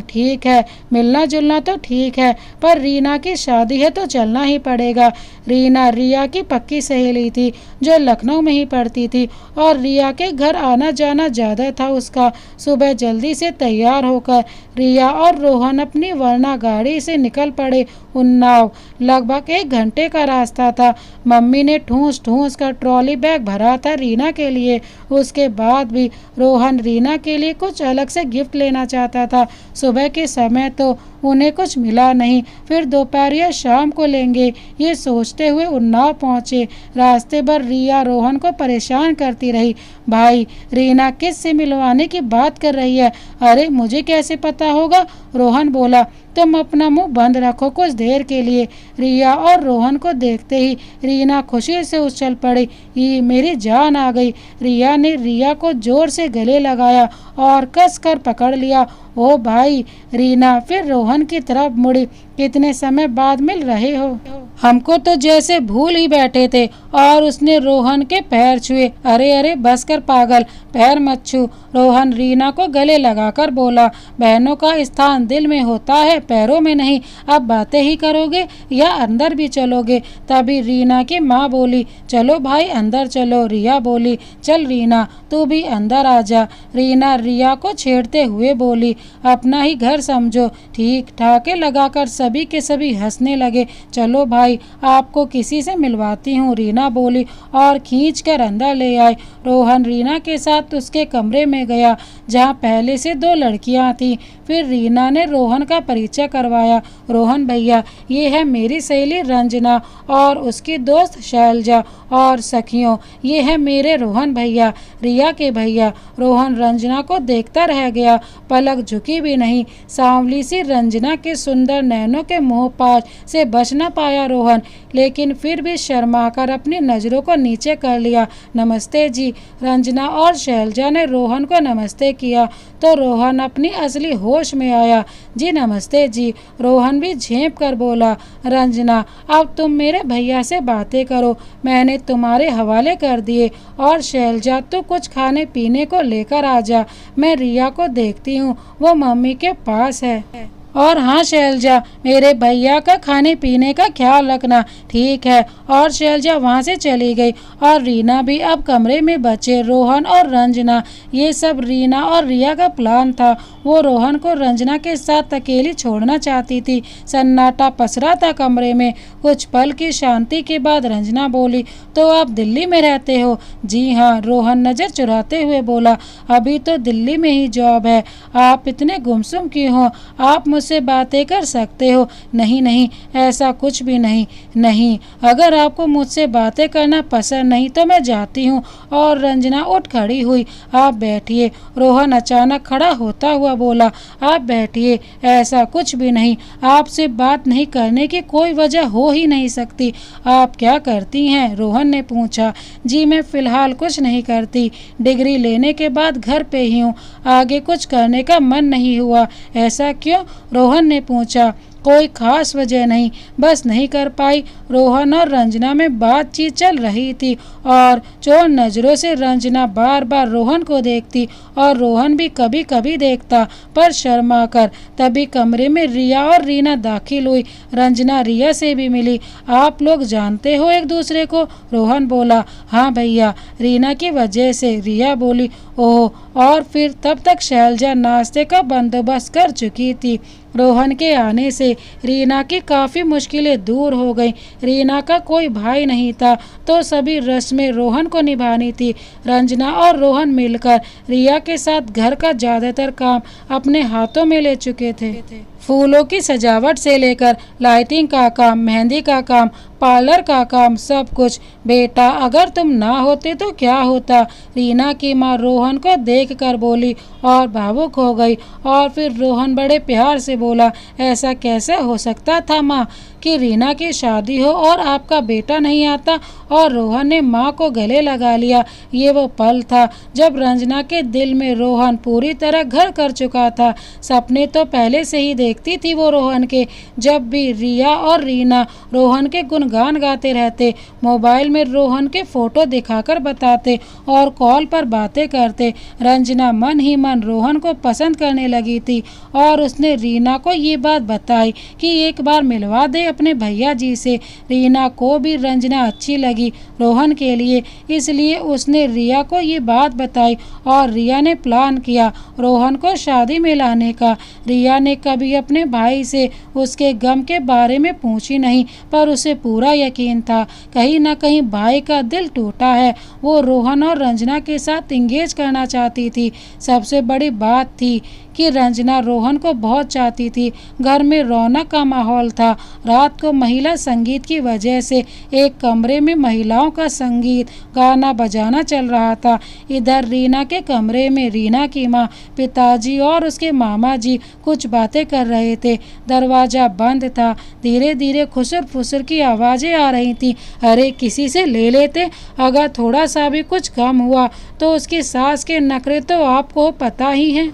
ठीक है, मिलना जुलना तो ठीक है, पर रीना की शादी है तो चलना ही पड़ेगा। रीना रिया की पक्की सहेली थी जो लखनऊ में ही पढ़ती थी और रिया के घर आना जाना ज़्यादा था उसका। सुबह जल्दी से तैयार होकर रिया और रोहन अपनी वरना गाड़ी से निकल पड़े उन्नाव। लगभग 1 घंटे का रास्ता था। मम्मी ने ठूस ठूस कर ट्रॉली बैग भरा था रीना के लिए। उसके बाद भी रोहन रीना के लिए कुछ अलग से गिफ्ट लेना चाहता था। सुबह के समय तो उन्हें कुछ मिला नहीं, फिर दोपहर या शाम को लेंगे, ये सोचते हुए उन्नाव पहुंचे। रास्ते भर रिया रोहन को परेशान करती रही। भाई, रीना किस से मिलवाने की बात कर रही है? अरे मुझे कैसे पता होगा? रोहन बोला। तुम अपना मुंह बंद रखो कुछ देर के लिए। रिया और रोहन को देखते ही रीना खुशी से उछल पड़ी। ये मेरी जान आ गई। रिया ने रिया को जोर से गले लगाया और कस कर पकड़ लिया। ओ भाई, रीना फिर रोहन की तरफ मुड़ी। कितने समय बाद मिल रहे हो? हमको तो जैसे भूल ही बैठे थे। और उसने रोहन के पैर छुए। अरे अरे बस कर पागल, पैर मत छू। रोहन रीना को गले लगाकर बोला। बहनों का स्थान दिल में होता है, पैरों में नहीं। अब बातें ही करोगे या अंदर भी चलोगे? तभी रीना की माँ बोली, चलो भाई अंदर चलो। रिया बोली, चल रीना तू भी अंदर आ जा। रीना रिया को छेड़ते हुए बोली, अपना ही घर समझो। ठीक ठाके लगाकर सभी के सभी हंसने लगे। चलो भाई, आपको किसी से मिलवाती हूँ, रीना बोली और खींच कर अंदर ले आए। रोहन रीना के साथ उसके कमरे में गया जहाँ पहले से 2 लड़कियाँ थीं। फिर रीना ने रोहन का परिचय करवाया। रोहन भैया, ये है मेरी सहेली रंजना और उसकी दोस्त शैलजा, और सखियों ये है मेरे रोहन भैया, रिया के भैया। रोहन रंजना को देखता रह गया, पलक झुकी भी नहीं। सांवली सी रंजना के सुंदर नैनों के मोहपाश से बच न पाया रोहन, लेकिन फिर भी शर्माकर अपनी नज़रों को नीचे कर लिया। नमस्ते जी। रंजना और शैलजा ने रोहन को नमस्ते किया तो रोहन अपनी असली होश में आया। जी नमस्ते जी। रोहन भी झेंप कर बोला, रंजना अब तुम मेरे भैया से बातें करो, मैंने तुम्हारे हवाले कर दिए। और शैलजा तू कुछ खाने पीने को लेकर आ जा, मैं रिया को देखती हूँ, वो मम्मी के पास है। और हाँ शैलजा, मेरे भैया का खाने पीने का ख्याल रखना, ठीक है। और शैलजा वहाँ से चली गई और रीना भी अब कमरे में बचे रोहन और रंजना। ये सब रीना और रिया का प्लान था। वो रोहन को रंजना के साथ अकेली छोड़ना चाहती थी। सन्नाटा पसरा था कमरे में। कुछ पल की शांति के बाद रंजना बोली, तो आप दिल्ली में रहते हो? जी हाँ, रोहन नज़र चुराते हुए बोला। अभी तो दिल्ली में ही जॉब है। आप इतने गुमसुम क्यों हो? आप मुझसे बातें कर सकते हो। नहीं नहीं, ऐसा कुछ भी नहीं। नहीं, अगर आपको मुझसे बातें करना पसंद नहीं तो मैं जाती हूँ। और रंजना उठ खड़ी हुई। आप बैठिए। रोहन अचानक खड़ा होता हुआ बोला, आप बैठिए, ऐसा कुछ भी नहीं। आपसे बात नहीं करने की कोई वजह हो ही नहीं सकती। आप क्या करती हैं? रोहन ने पूछा। जी मैं फ़िलहाल कुछ नहीं करती, डिग्री लेने के बाद घर पे ही हूँ। आगे कुछ करने का मन नहीं हुआ। ऐसा क्यों? रोहन ने पूछा। कोई खास वजह नहीं, बस नहीं कर पाई। रोहन और रंजना में बातचीत चल रही थी और चोर नज़रों से रंजना बार बार रोहन को देखती और रोहन भी कभी कभी देखता, पर शर्मा कर। तभी कमरे में रिया और रीना दाखिल हुई। रंजना रिया से भी मिली। आप लोग जानते हो एक दूसरे को? रोहन बोला। हाँ भैया, रीना की वजह से। रिया बोली। ओह, और फिर तब तक शैलजा नाश्ते का बंदोबस्त कर चुकी थी। रोहन के आने से रीना की काफ़ी मुश्किलें दूर हो गईं। रीना का कोई भाई नहीं था तो सभी रस्में रोहन को निभानी थी। रंजना और रोहन मिलकर रिया के साथ घर का ज़्यादातर काम अपने हाथों में ले चुके थे। फूलों की सजावट से लेकर लाइटिंग का काम, मेहंदी का काम, पार्लर का काम, सब कुछ। बेटा अगर तुम ना होते तो क्या होता? रीना की माँ रोहन को देखकर बोली और भावुक हो गई। और फिर रोहन बड़े प्यार से बोला, ऐसा कैसे हो सकता था माँ? कि रीना की शादी हो और आपका बेटा नहीं आता। और रोहन ने माँ को गले लगा लिया। ये वो पल था जब रंजना के दिल में रोहन पूरी तरह घर कर चुका था। सपने तो पहले से ही देखती थी वो रोहन के। जब भी रिया और रीना रोहन के गुणगान गाते रहते, मोबाइल में रोहन के फोटो दिखाकर बताते और कॉल पर बातें करते, रंजना मन ही मन रोहन को पसंद करने लगी थी। और उसने रीना को ये बात बताई कि एक बार मिलवा दे अपने भैया जी से। रीना को भी रंजना अच्छी लगी रोहन के लिए, इसलिए उसने रिया को ये बात बताई और रिया ने प्लान किया रोहन को शादी में लाने का। रिया ने कभी अपने भाई से उसके गम के बारे में पूछी नहीं, पर उसे पूरा यकीन था कहीं ना कहीं भाई का दिल टूटा है। वो रोहन और रंजना के साथ इंगेज करना चाहती थी। सबसे बड़ी बात थी कि रंजना रोहन को बहुत चाहती थी। घर में रौनक का माहौल था। रात को महिला संगीत की वजह से एक कमरे में महिलाओं का संगीत गाना बजाना चल रहा था। इधर रीना के कमरे में रीना की माँ, पिताजी और उसके मामा जी कुछ बातें कर रहे थे। दरवाज़ा बंद था। धीरे धीरे खुसर फुसर की आवाज़ें आ रही थी। अरे किसी से ले लेते, अगर थोड़ा सा भी कुछ कम हुआ तो उसकी सास के नखरे तो आपको पता ही हैं।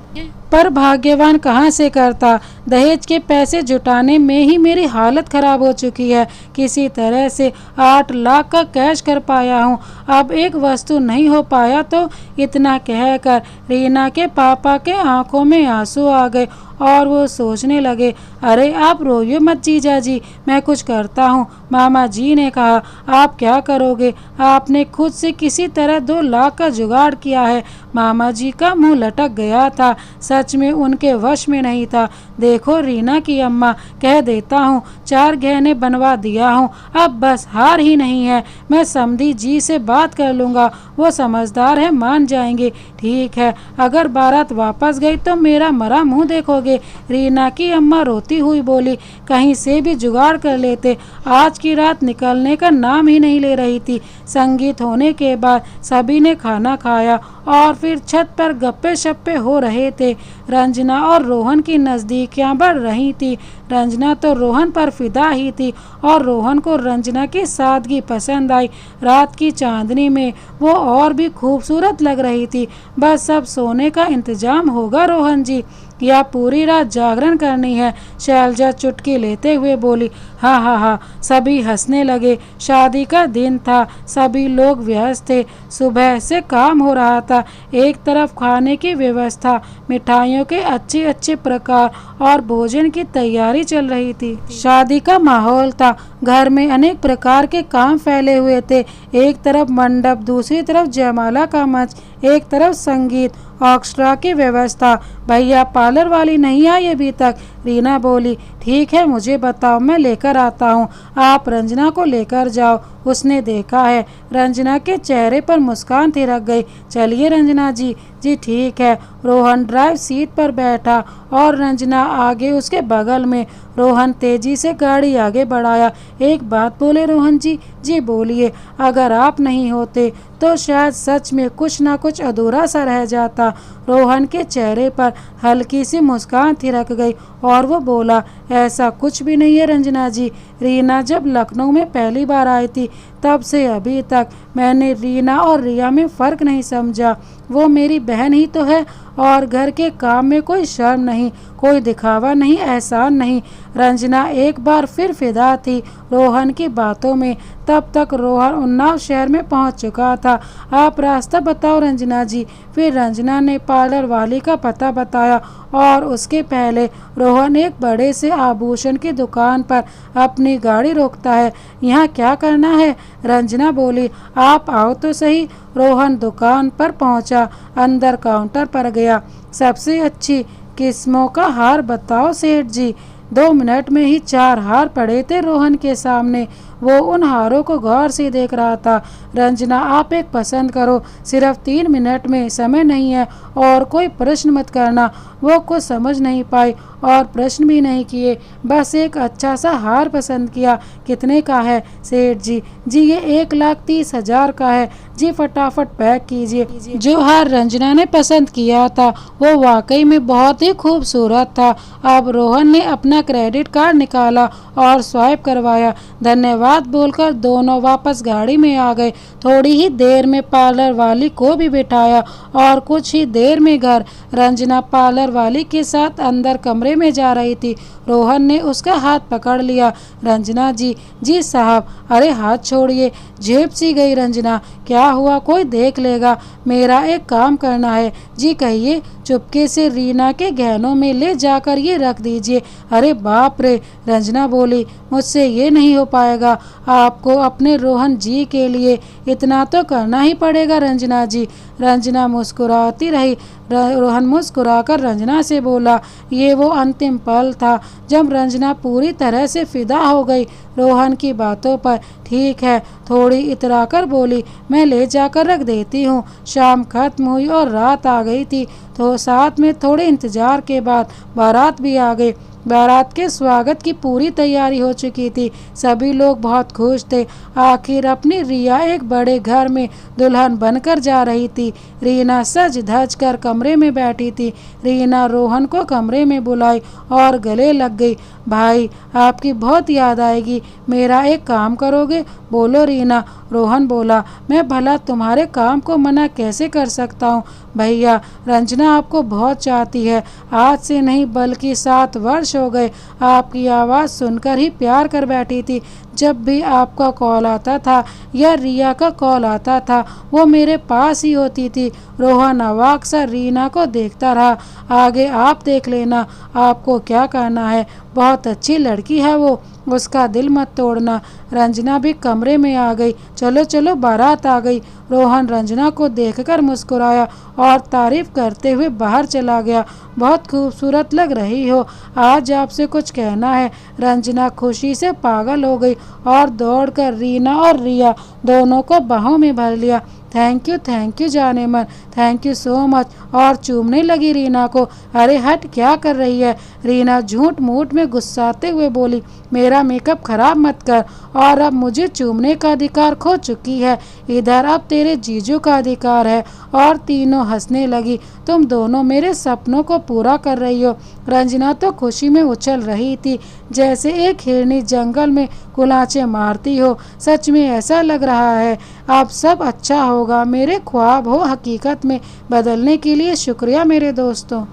पर भाग्यवान कहाँ से करता। दहेज के पैसे जुटाने में ही मेरी हालत खराब हो चुकी है। किसी तरह से 8 लाख का कैश कर पाया हूँ। अब एक वस्तु नहीं हो पाया तो। इतना कहकर रीना के पापा के आंखों में आंसू आ गए और वो सोचने लगे, अरे आप रोइए मत जीजा जी, मैं कुछ करता हूँ। मामा जी ने कहा, आप क्या करोगे, आपने खुद से किसी तरह 2 लाख का जुगाड़ किया है। मामा जी का मुंह लटक गया था। सच में उनके वश में नहीं था। देखो रीना की अम्मा, कह देता हूँ 4 गहने बनवा दिया हूँ, अब बस हार ही नहीं है। मैं समधी जी से बात कर लूँगा, वो समझदार है, मान जाएंगे। ठीक है, अगर बारात वापस गई तो मेरा मरा मुँह देखोगे। रीना की अम्मा रोती हुई बोली, कहीं से भी जुगाड़ कर लेते, आज की रात निकलने का नाम ही नहीं ले रही थी। संगीत होने के बाद सभी ने खाना खाया और फिर छत पर गप्पे शप्पे हो रहे थे। रंजना और रोहन की नज़दीकियां बढ़ रही थी। रंजना तो रोहन पर फिदा ही थी और रोहन को रंजना की सादगी पसंद आई। रात की चांदनी में वो और भी खूबसूरत लग रही थी। बस अब सोने का इंतजाम होगा रोहन जी, या पूरी रात जागरण करनी है। शैलजा चुटकी लेते हुए बोली। हाँ हाँ हाँ, सभी हंसने लगे। शादी का दिन था, सभी लोग व्यस्त थे। सुबह से काम हो रहा था। एक तरफ खाने की व्यवस्था, मिठाइयों के अच्छे अच्छे प्रकार और भोजन की तैयारी चल रही थी। शादी का माहौल था। घर में अनेक प्रकार के काम फैले हुए थे। एक तरफ मंडप, दूसरी तरफ जयमाला का मंच, एक तरफ संगीत, ऑर्केस्ट्रा की व्यवस्था। भैया पार्लर वाली नहीं आई अभी तक। रीना बोली, ठीक है मुझे बताओ, मैं लेकर आता हूँ। आप रंजना को लेकर जाओ, उसने देखा है। रंजना के चेहरे पर मुस्कान थिरक गई। चलिए रंजना जी। जी ठीक है। रोहन ड्राइव सीट पर बैठा और रंजना आगे उसके बगल में। रोहन तेजी से गाड़ी आगे बढ़ाया। एक बात बोले रोहन जी। जी बोलिए। अगर आप नहीं होते तो शायद सच में कुछ ना कुछ अधूरा सा रह जाता। रोहन के चेहरे पर हल्की सी मुस्कान थिरक गई और वो बोला, ऐसा कुछ भी नहीं है रंजना जी। रीना जब लखनऊ में पहली बार आई थी तब से अभी तक मैंने रीना और रिया में फ़र्क नहीं समझा। वो मेरी बहन ही तो है और घर के काम में कोई शर्म नहीं, कोई दिखावा नहीं, एहसान नहीं। रंजना एक बार फिर फिदा थी रोहन की बातों में। तब तक रोहन उन्नाव शहर में पहुंच चुका था। आप रास्ता बताओ रंजना जी। फिर रंजना ने पार्लर वाली का पता बताया और उसके पहले रोहन एक बड़े से आभूषण की दुकान पर अपनी गाड़ी रोकता है। यहाँ क्या करना है? रंजना बोली, आप आओ तो सही। रोहन दुकान पर पहुंचा, अंदर काउंटर पर गया। सबसे अच्छी किस्मों का हार बताओ सेठ जी। 2 मिनट में ही 4 हार पड़े थे रोहन के सामने। वो उन हारों को गौर से देख रहा था। रंजना, आप एक पसंद करो, सिर्फ 3 मिनट में, समय नहीं है, और कोई प्रश्न मत करना। वो कुछ समझ नहीं पाई और प्रश्न भी नहीं किए, बस एक अच्छा सा हार पसंद किया। कितने का है सेठ जी? जी ये 1,30,000 का है जी, फटाफट पैक कीजिए। जो हार रंजना ने पसंद किया था वो वाकई में बहुत ही खूबसूरत था। अब रोहन ने अपना क्रेडिट कार्ड निकाला और स्वाइप करवाया। धन्यवाद बोलकर दोनों वापस गाड़ी में आ गए। थोड़ी ही देर में पार्लर वाली को भी बिठाया और कुछ ही देर में घर। रंजना पार्लर वाली के साथ अंदर कमरे में जा रही थी। रोहन ने उसका हाथ पकड़ लिया। रंजना जी। जी साहब। अरे हाथ छोड़िए। झेप सी गई रंजना। क्या हुआ? कोई देख लेगा। मेरा एक काम करना है। जी कहिए। चुपके से रीना के गहनों में ले जाकर ये रख दीजिए। अरे बाप रे, रंजना बोली, मुझसे ये नहीं हो पाएगा। आपको अपने रोहन जी के लिए इतना तो करना ही पड़ेगा रंजना जी। रंजना मुस्कुराती रही। रोहन मुस्कुराकर रंजना से बोला। ये वो अंतिम पल था जब रंजना पूरी तरह से फिदा हो गई रोहन की बातों पर। ठीक है, थोड़ी इतराकर बोली, मैं ले जाकर रख देती हूँ। शाम खत्म हुई और रात आ गई थी, तो साथ में थोड़े इंतजार के बाद बारात भी आ गई। बारात के स्वागत की पूरी तैयारी हो चुकी थी। सभी लोग बहुत खुश थे। आखिर अपनी रिया एक बड़े घर में दुल्हन बनकर जा रही थी। रीना सज धज कर कमरे में बैठी थी। रीना रोहन को कमरे में बुलाई और गले लग गई। भाई, आपकी बहुत याद आएगी, मेरा एक काम करोगे? बोलो रीना। रोहन बोला, मैं भला तुम्हारे काम को मना कैसे कर सकता हूँ भैया। रंजना आपको बहुत चाहती है। आज से नहीं बल्कि 7 वर्ष हो गए आपकी आवाज़ सुनकर ही प्यार कर बैठी थी। जब भी आपका कॉल आता था या रिया का कॉल आता था वो मेरे पास ही होती थी। रोहन अवाक सा रीना को देखता रहा। आगे आप देख लेना, आपको क्या करना है। बहुत अच्छी लड़की है वो, उसका दिल मत तोड़ना। रंजना भी कमरे में आ गई। चलो चलो, बारात आ गई। रोहन रंजना को देखकर मुस्कुराया और तारीफ करते हुए बाहर चला गया। बहुत खूबसूरत लग रही हो, आज आपसे कुछ कहना है। रंजना खुशी से पागल हो गई और दौड़कर रीना और रिया दोनों को बाहों में भर लिया। थैंक यू जाने मन, थैंक यू सो मच। और चूमने लगी रीना को। अरे हट, क्या कर रही है? रीना झूठ मूठ में गुस्साते हुए बोली, मेरा मेकअप खराब मत कर। और अब मुझे चूमने का अधिकार खो चुकी है, इधर अब तेरे जीजू का अधिकार है। और तीनों हंसने लगी। तुम दोनों मेरे सपनों को पूरा कर रही हो। रंजना तो खुशी में उछल रही थी जैसे एक हिरनी जंगल में कुलाचे मारती हो। सच में ऐसा लग रहा है अब सब अच्छा होगा। मेरे ख्वाब हो हकीकत में बदलने के लिए शुक्रिया मेरे दोस्तों।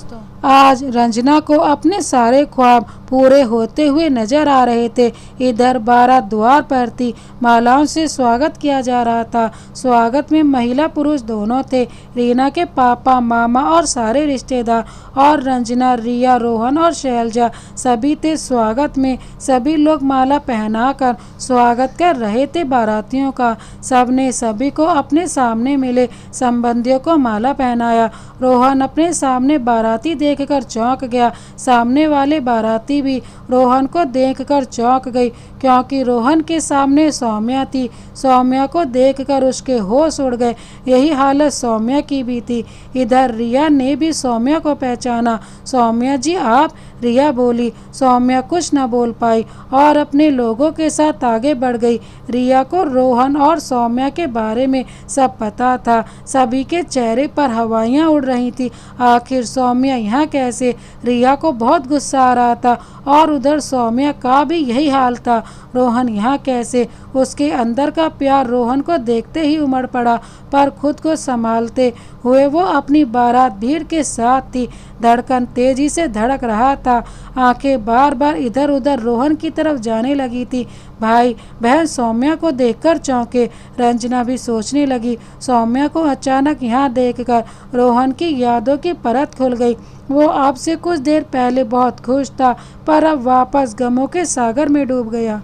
आज रंजना को अपने सारे ख्वाब पूरे होते हुए नजर आ रहे थे। इधर बारात द्वार पर थी। मालाओं से स्वागत किया जा रहा था। स्वागत में महिला पुरुष दोनों थे। रीना के पापा, मामा और सारे रिश्तेदार, और रंजना, रिया, रोहन और शैलजा सभी थे स्वागत में। सभी लोग माला पहनाकर स्वागत कर रहे थे बारातियों का। सबने सभी को अपने सामने मिले संबंधियों को माला पहनाया। रोहन अपने सामने बाराती देखकर चौंक गया। सामने वाले बाराती भी रोहन को देखकर चौंक गई, क्योंकि रोहन के सामने सौम्या थी। सौम्या को देखकर उसके होश उड़ गए। यही हालत सौम्या की भी थी। इधर रिया ने भी सौम्या को पहचाना। सौम्या जी आप? रिया बोली। सौम्या कुछ न बोल पाई और अपने लोगों के साथ आगे बढ़ गई। रिया को रोहन और सौम्या के बारे में सब पता था। सभी के चेहरे पर हवाइयाँ उड़ रही थी। आखिर सौम्या यहाँ कैसे? रिया को बहुत गुस्सा आ रहा था और उधर सौम्या का भी यही हाल था। रोहन यहाँ कैसे? उसके अंदर का प्यार रोहन को देखते ही उमड़ पड़ा, पर खुद को संभालते हुए वो अपनी बारात भीड़ के साथ थी। धड़कन तेजी से धड़क रहा था। आंखें बार बार इधर उधर रोहन की तरफ जाने लगी थी। भाई बहन सौम्या को देखकर चौंके। रंजना भी सोचने लगी। सौम्या को अचानक यहाँ देखकर रोहन की यादों की परत खुल गई। वो आपसे कुछ देर पहले बहुत खुश था, पर अब वापस गमों के सागर में डूब गया।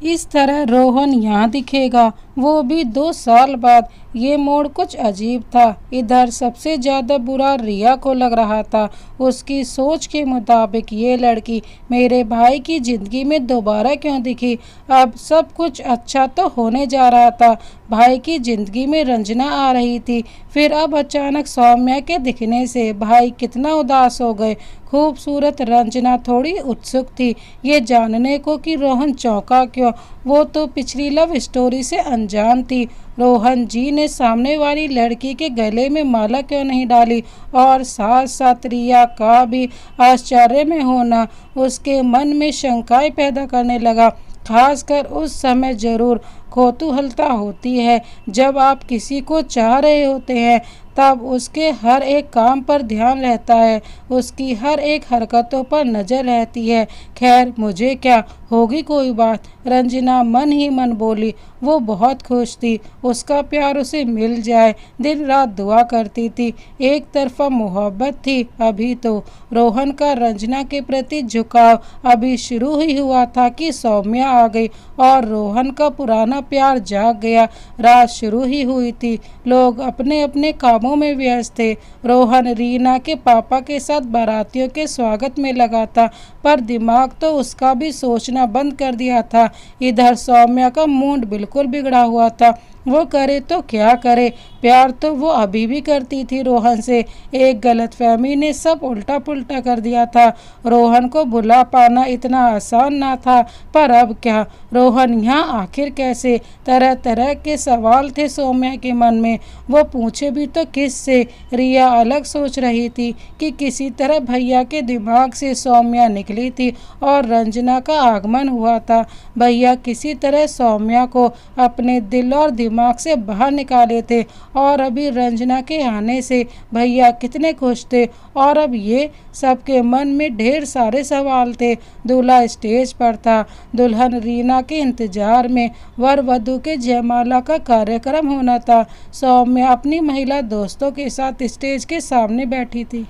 इस तरह रोहन यहाँ दिखेगा, वो भी 2 साल बाद। ये मोड़ कुछ अजीब था। इधर सबसे ज्यादा बुरा रिया को लग रहा था। उसकी सोच के मुताबिक ये लड़की मेरे भाई की जिंदगी में दोबारा क्यों दिखी। अब सब कुछ अच्छा तो होने जा रहा था। भाई की जिंदगी में रंजना आ रही थी, फिर अब अचानक सौम्या के दिखने से भाई कितना उदास हो गए। खूबसूरत रंजना थोड़ी उत्सुक थी ये जानने को कि रोहन चौंका क्यों। वो तो पिछली लव स्टोरी से अनजान थी। रोहन जी ने सामने वाली लड़की के गले में माला क्यों नहीं डाली, और साथ साथ रिया का भी आश्चर्य में होना उसके मन में शंकाएं पैदा करने लगा। खासकर उस समय जरूर कौतूहलता होती है जब आप किसी को चाह रहे होते हैं, तब उसके हर एक काम पर ध्यान रहता है, उसकी हर एक हरकतों पर नज़र रहती है। खैर मुझे क्या, होगी कोई बात। रंजना मन ही मन बोली। वो बहुत खुश थी, उसका प्यार उसे मिल जाए दिन रात दुआ करती थी। एक तरफा मोहब्बत थी अभी तो। रोहन का रंजना के प्रति झुकाव अभी शुरू ही हुआ था कि सौम्या आ गई और रोहन का पुराना प्यार जाग गया। रात शुरू ही हुई थी, लोग अपने अपने कामों में व्यस्त थे। रोहन रीना के पापा के साथ बारातियों के स्वागत में लगा था, पर दिमाग तो उसका भी सोचना बंद कर दिया था। इधर सौम्या का मूड बिल्कुल बिगड़ा हुआ था। वो करे तो क्या करे, प्यार तो वो अभी भी करती थी रोहन से। एक गलतफहमी ने सब उल्टा पुल्टा कर दिया था। रोहन को भुला पाना इतना आसान ना था, पर अब क्या, रोहन यहाँ आखिर कैसे। तरह तरह के सवाल थे सौम्या के मन में। वो पूछे भी तो किस से। रिया अलग सोच रही थी कि किसी तरह भैया के दिमाग से सौम्या निकली थी और रंजना का आगमन हुआ था। भैया किसी तरह सौम्या को अपने दिल और दिमाग से बाहर निकाले थे, और अभी रंजना के आने से भैया कितने खुश थे। और अब ये सबके मन में ढेर सारे सवाल थे। दूल्हा स्टेज पर था, दुल्हन रीना के इंतजार में। वर वधू के जयमाला का कार्यक्रम होना था। सौम्या अपनी महिला दोस्तों के साथ स्टेज के सामने बैठी थी।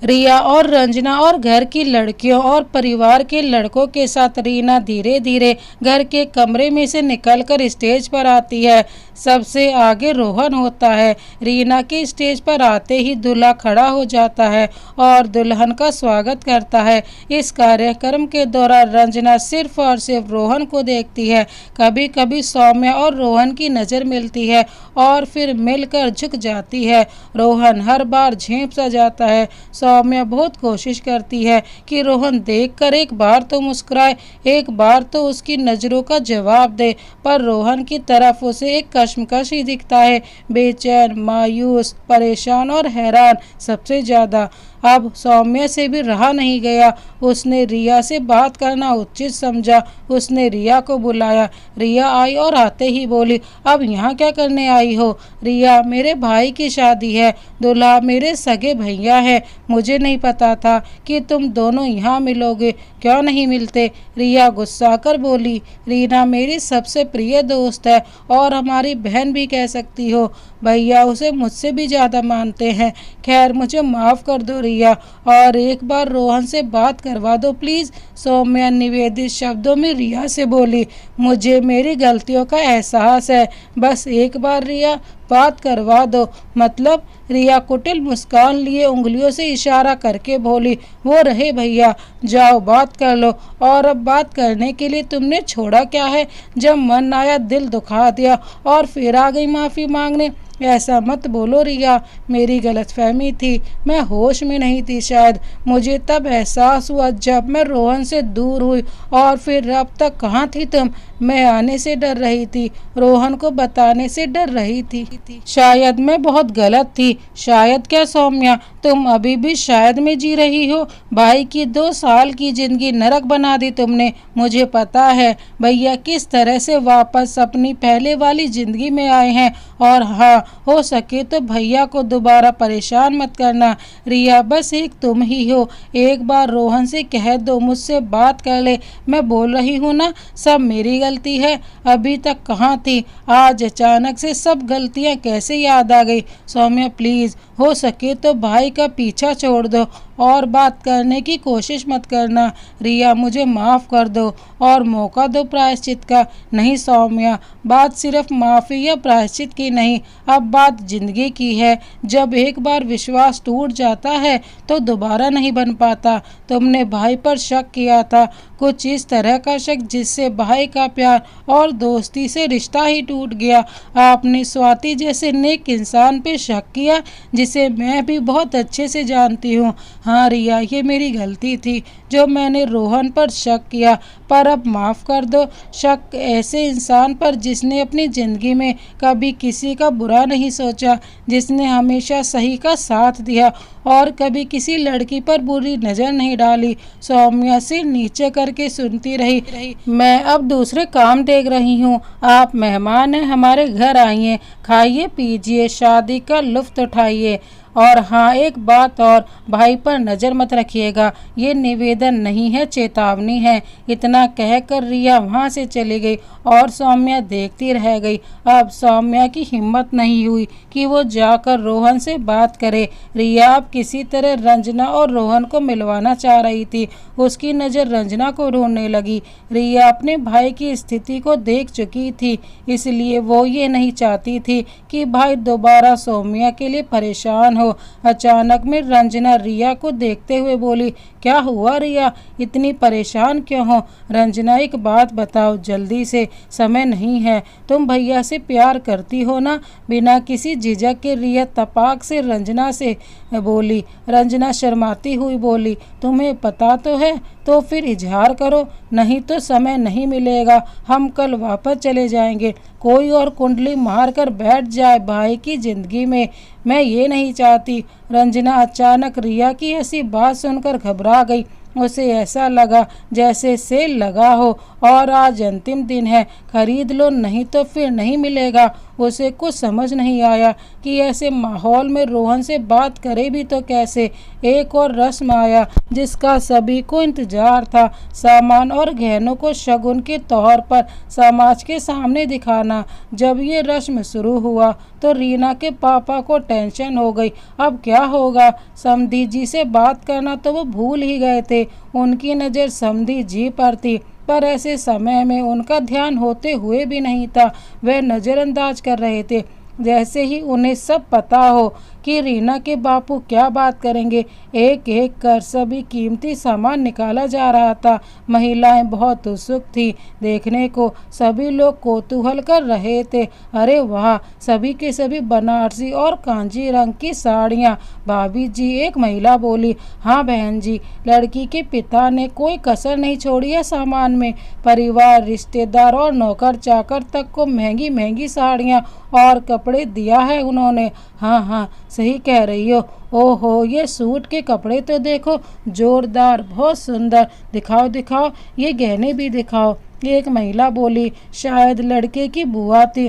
रिया और रंजना और घर की लड़कियों और परिवार के लड़कों के साथ रीना धीरे धीरे घर के कमरे में से निकलकर स्टेज पर आती है। सबसे आगे रोहन होता है। रीना के स्टेज पर आते ही दूल्हा खड़ा हो जाता है और दुल्हन का स्वागत करता है। इस कार्यक्रम के दौरान रंजना सिर्फ और सिर्फ रोहन को देखती है। कभी कभी सौम्या और रोहन की नज़र मिलती है और फिर मिलकर झुक जाती है। रोहन हर बार झेंप सा जाता है। सौम्या बहुत कोशिश करती है कि रोहन देखकर एक बार तो मुस्कुराए, एक बार तो उसकी नज़रों का जवाब दे, पर रोहन की तरफ उसे एक कश्मकश ही दिखता है। बेचैन, मायूस, परेशान और हैरान सबसे ज़्यादा। अब सौम्या से भी रहा नहीं गया। उसने रिया से बात करना उचित समझा। उसने रिया को बुलाया। रिया आई और आते ही बोली, अब यहाँ क्या करने आई हो। रिया, मेरे भाई की शादी है, दूल्हा मेरे सगे भैया है। मुझे नहीं पता था कि तुम दोनों यहाँ मिलोगे। क्यों नहीं मिलते। रिया गुस्सा कर बोली। रीना मेरी सबसे प्रिय दोस्त है और हमारी बहन भी कह सकती हो। भैया उसे मुझसे भी ज़्यादा मानते हैं। खैर मुझे माफ़ कर दो रिया, और एक बार रोहन से बात करवा दो प्लीज़। सौम्या निवेदित शब्दों में रिया से बोली। मुझे मेरी गलतियों का एहसास है, बस एक बार रिया बात करवा दो। मतलब। रिया कुटिल मुस्कान लिए उंगलियों से इशारा करके बोली। वो रहे भैया, जाओ बात कर लो। और अब बात करने के लिए तुमने छोड़ा क्या है। जब मन आया दिल दुखा दिया और फिर आ गई माफ़ी मांगने। ऐसा मत बोलो रिया, मेरी गलतफहमी थी, मैं होश में नहीं थी शायद। मुझे तब एहसास हुआ जब मैं रोहन से दूर हुई, और फिर अब तक कहाँ थी तुम। मैं आने से डर रही थी, रोहन को बताने से डर रही थी। शायद मैं बहुत गलत थी। शायद क्या सौम्या, तुम अभी भी शायद में जी रही हो। भाई की 2 साल की जिंदगी नरक बना दी तुमने। मुझे पता है भैया किस तरह से वापस अपनी पहले वाली जिंदगी में आए हैं। और हाँ, हो सके तो भैया को दोबारा परेशान मत करना। रिया, बस एक तुम ही हो, एक बार रोहन से कह दो मुझसे बात कर ले। मैं बोल रही हूँ ना, सब मेरी गलती है। अभी तक कहाँ थी, आज अचानक से सब गलतियाँ कैसे याद आ गई। सौम्या प्लीज़, हो सके तो भाई का पीछा छोड़ दो और बात करने की कोशिश मत करना। रिया, मुझे माफ़ कर दो और मौका दो प्रायश्चित का। नहीं सौम्या, बात सिर्फ माफ़ी या प्रायश्चित की नहीं, अब बात जिंदगी की है। जब एक बार विश्वास टूट जाता है तो दोबारा नहीं बन पाता। तुमने भाई पर शक किया था, कुछ इस तरह का शक जिससे भाई का प्यार और दोस्ती से रिश्ता ही टूट गया। आपने स्वाति जैसे नेक इंसान पे शक किया जिसे मैं भी बहुत अच्छे से जानती हूँ। हाँ रिया, ये मेरी गलती थी जो मैंने रोहन पर शक किया, पर अब माफ़ कर दो। शक ऐसे इंसान पर जिसने अपनी ज़िंदगी में कभी किसी का बुरा नहीं सोचा, जिसने हमेशा सही का साथ दिया और कभी किसी लड़की पर बुरी नज़र नहीं डाली। सौम्या सिर नीचे करके सुनती रही। मैं अब दूसरे काम देख रही हूँ। आप मेहमान हैं, हमारे घर आइए, खाइए पीजिए, शादी का लुत्फ़ उठाइए। और हाँ, एक बात और, भाई पर नज़र मत रखिएगा। ये निवेदन नहीं है, चेतावनी है। इतना कहकर रिया वहाँ से चली गई और सौम्या देखती रह गई। अब सौम्या की हिम्मत नहीं हुई कि वो जाकर रोहन से बात करे। रिया अब किसी तरह रंजना और रोहन को मिलवाना चाह रही थी। उसकी नज़र रंजना को ढूंढने लगी। रिया अपने भाई की स्थिति को देख चुकी थी, इसलिए वो ये नहीं चाहती थी कि भाई दोबारा सौम्या के लिए परेशान हो। अचानक में रंजना रिया को देखते हुए बोली, क्या हुआ रिया, इतनी परेशान क्यों हो? रंजना, एक बात बताओ जल्दी से, समय नहीं है। तुम भैया से प्यार करती हो ना? बिना किसी झिझक के रिया तपाक से रंजना से बोली। रंजना शर्माती हुई बोली, तुम्हें पता तो है, तो फिर इजहार करो, नहीं तो समय नहीं मिलेगा। हम कल वापस चले जाएंगे। कोई और कुंडली मार कर बैठ जाए भाई की जिंदगी में, मैं ये नहीं चाहती। रंजना अचानक रिया की ऐसी बात सुनकर घबरा गई। उसे ऐसा लगा जैसे सेल लगा हो और आज अंतिम दिन है, खरीद लो नहीं तो फिर नहीं मिलेगा। उसे कुछ समझ नहीं आया कि ऐसे माहौल में रोहन से बात करे भी तो कैसे। एक और रस्म आया जिसका सभी को इंतजार था, सामान और गहनों को शगुन के तौर पर समाज के सामने दिखाना। जब ये रस्म शुरू हुआ तो रीना के पापा को टेंशन हो गई। अब क्या होगा? समधी जी से बात करना तो वो भूल ही गए थे। उनकी नज़र समधी जी पर थी, पर ऐसे समय में उनका ध्यान होते हुए भी नहीं था। वह नज़रअंदाज कर रहे थे, जैसे ही उन्हें सब पता हो कि रीना के बापू क्या बात करेंगे। एक एक कर सभी कीमती सामान निकाला जा रहा था। महिलाएं बहुत उत्सुक थी देखने को, सभी लोग कौतूहल कर रहे थे। अरे वाह, सभी के सभी बनारसी और कांजी रंग की साड़ियाँ। भाभी जी, एक महिला बोली। हाँ बहन जी, लड़की के पिता ने कोई कसर नहीं छोड़ी है सामान में। परिवार, रिश्तेदार और नौकर चाकर तक को महंगी महंगी साड़ियाँ और कपड़े दिया है उन्होंने। हाँ हाँ, सही कह रही हो। ओहो, ये सूट के कपड़े तो देखो, जोरदार, बहुत सुंदर। दिखाओ दिखाओ, ये गहने भी दिखाओ। एक महिला बोली, शायद लड़के की बुआ थी।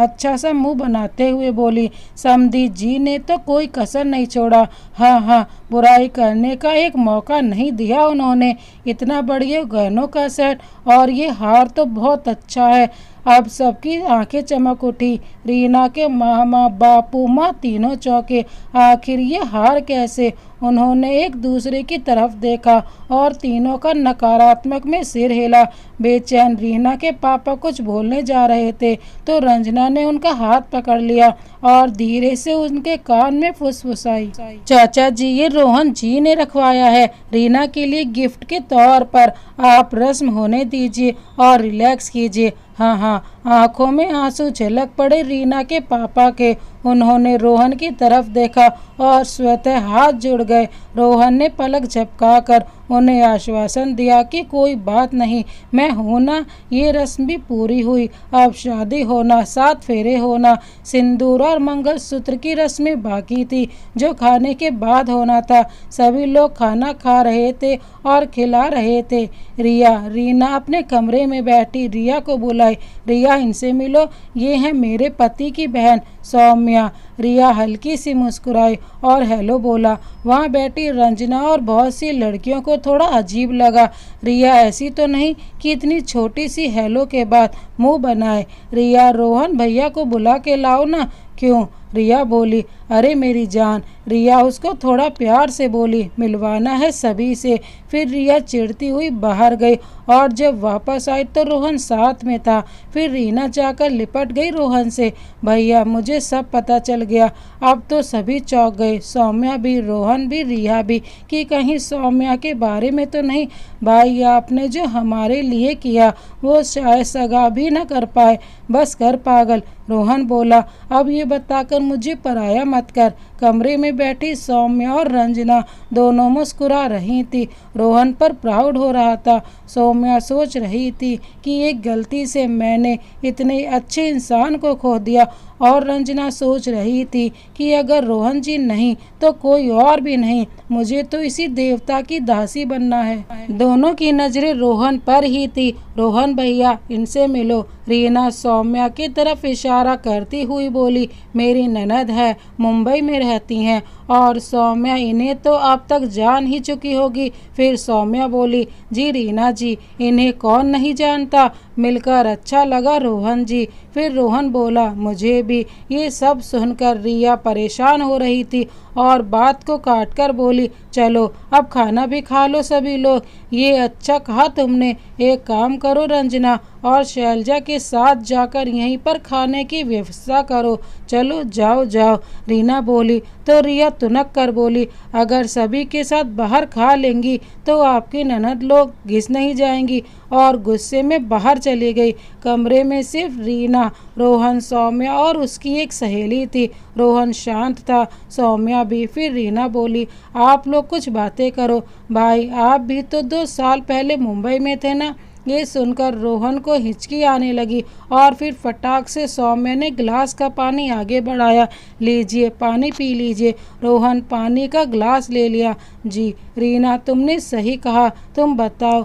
अच्छा सा मुंह बनाते हुए बोली। समधी जी ने तो कोई कसर नहीं छोड़ा। हाँ हाँ, बुराई करने का एक मौका नहीं दिया उन्होंने। इतना बढ़िया गहनों का सेट और ये हार तो बहुत अच्छा है। अब सबकी आंखें चमक उठी। रीना के मामा, बापू, माँ तीनों चौंके। आखिर ये हार कैसे? उन्होंने एक दूसरे की तरफ देखा और तीनों का नकारात्मक में सिर हिला। बेचैन रीना के पापा कुछ बोलने जा रहे थे तो रंजना ने उनका हाथ पकड़ लिया और धीरे से उनके कान में फुसफुसाई। चाचा जी, ये रोहन जी ने रखवाया है रीना के लिए गिफ्ट के तौर पर। आप रस्म होने दीजिए और रिलैक्स कीजिए। हाँ हाँ, आंखों में आंसू झलक पड़े रीना के पापा के। उन्होंने रोहन की तरफ देखा और स्वतः हाथ जुड़ गए। रोहन ने पलक झपकाकर उन्हें आश्वासन दिया कि कोई बात नहीं, मैं हूँ ना। ये रस्म भी पूरी हुई। अब शादी होना, 7 फेरे होना, सिंदूर और मंगलसूत्र की रस्में बाकी थी जो खाने के बाद होना था। सभी लोग खाना खा रहे थे और खिला रहे थे। रीना अपने कमरे में बैठी रिया को बुलाई। रिया, इनसे मिलो, ये है मेरे पति की बहन सौम्या। रिया हल्की सी मुस्कुराई और हेलो बोला। वहाँ बैठी रंजना और बहुत सी लड़कियों को थोड़ा अजीब लगा। रिया ऐसी तो नहीं कि इतनी छोटी सी हेलो के बाद मुंह बनाए। रिया, रोहन भैया को बुला के लाओ ना। क्यों? रिया बोली। अरे मेरी जान, रिया उसको थोड़ा प्यार से बोली, मिलवाना है सभी से। फिर रिया चिढ़ती हुई बाहर गई और जब वापस आई तो रोहन साथ में था। फिर रीना जाकर लिपट गई रोहन से। भैया, मुझे सब पता चल गया। अब तो सभी चौंक गए, सौम्या भी, रोहन भी, रिया भी, कि कहीं सौम्या के बारे में तो नहीं। भाई, आपने जो हमारे लिए किया वो शायद सगा भी न कर पाए। बस कर पागल, रोहन बोला। अब ये बताकर मुझे पराया मत कर। कमरे में बैठी सौम्या और रंजना दोनों मुस्कुरा रही थी। रोहन पर प्राउड हो रहा था। सौम्या सोच रही थी कि एक गलती से मैंने इतने अच्छे इंसान को खो दिया, और रंजना सोच रही थी कि अगर रोहन जी नहीं तो कोई और भी नहीं, मुझे तो इसी देवता की दासी बनना है। दोनों की नजरें रोहन पर ही थी। रोहन भैया, इनसे मिलो। रीना सौम्या की तरफ इशारा करती हुई बोली। मेरी ननद है, मुंबई में रहती हैं। और सौम्या, इन्हें तो अब तक जान ही चुकी होगी। फिर सौम्या बोली। जी रीना जी, इन्हें कौन नहीं जानता। मिलकर अच्छा लगा रोहन जी। फिर रोहन बोला, मुझे भी। ये सब सुनकर रिया परेशान हो रही थी और बात को काटकर बोली, चलो अब खाना भी खा लो सभी लोग। ये अच्छा कहा तुमने। एक काम करो रंजना और शैलजा के साथ जाकर यहीं पर खाने की व्यवस्था करो। चलो जाओ जाओ, रीना बोली। तो रिया तुनक कर बोली, अगर सभी के साथ बाहर खा लेंगी तो आपकी ननद लोग घिस नहीं जाएंगी, और गुस्से में बाहर चली गई। कमरे में सिर्फ रीना, रोहन, सौम्या और उसकी एक सहेली थी। रोहन शांत था, सौम्या भी। फिर रीना बोली, आप लोग कुछ बातें करो। भाई, आप भी तो 2 साल पहले मुंबई में थे ना। ये सुनकर रोहन को हिचकी आने लगी और फिर फटाक से सौम्या ने गिलास का पानी आगे बढ़ाया। लीजिए, पानी पी लीजिए। रोहन पानी का गिलास ले लिया। जी रीना, तुमने सही कहा, तुम बताओ।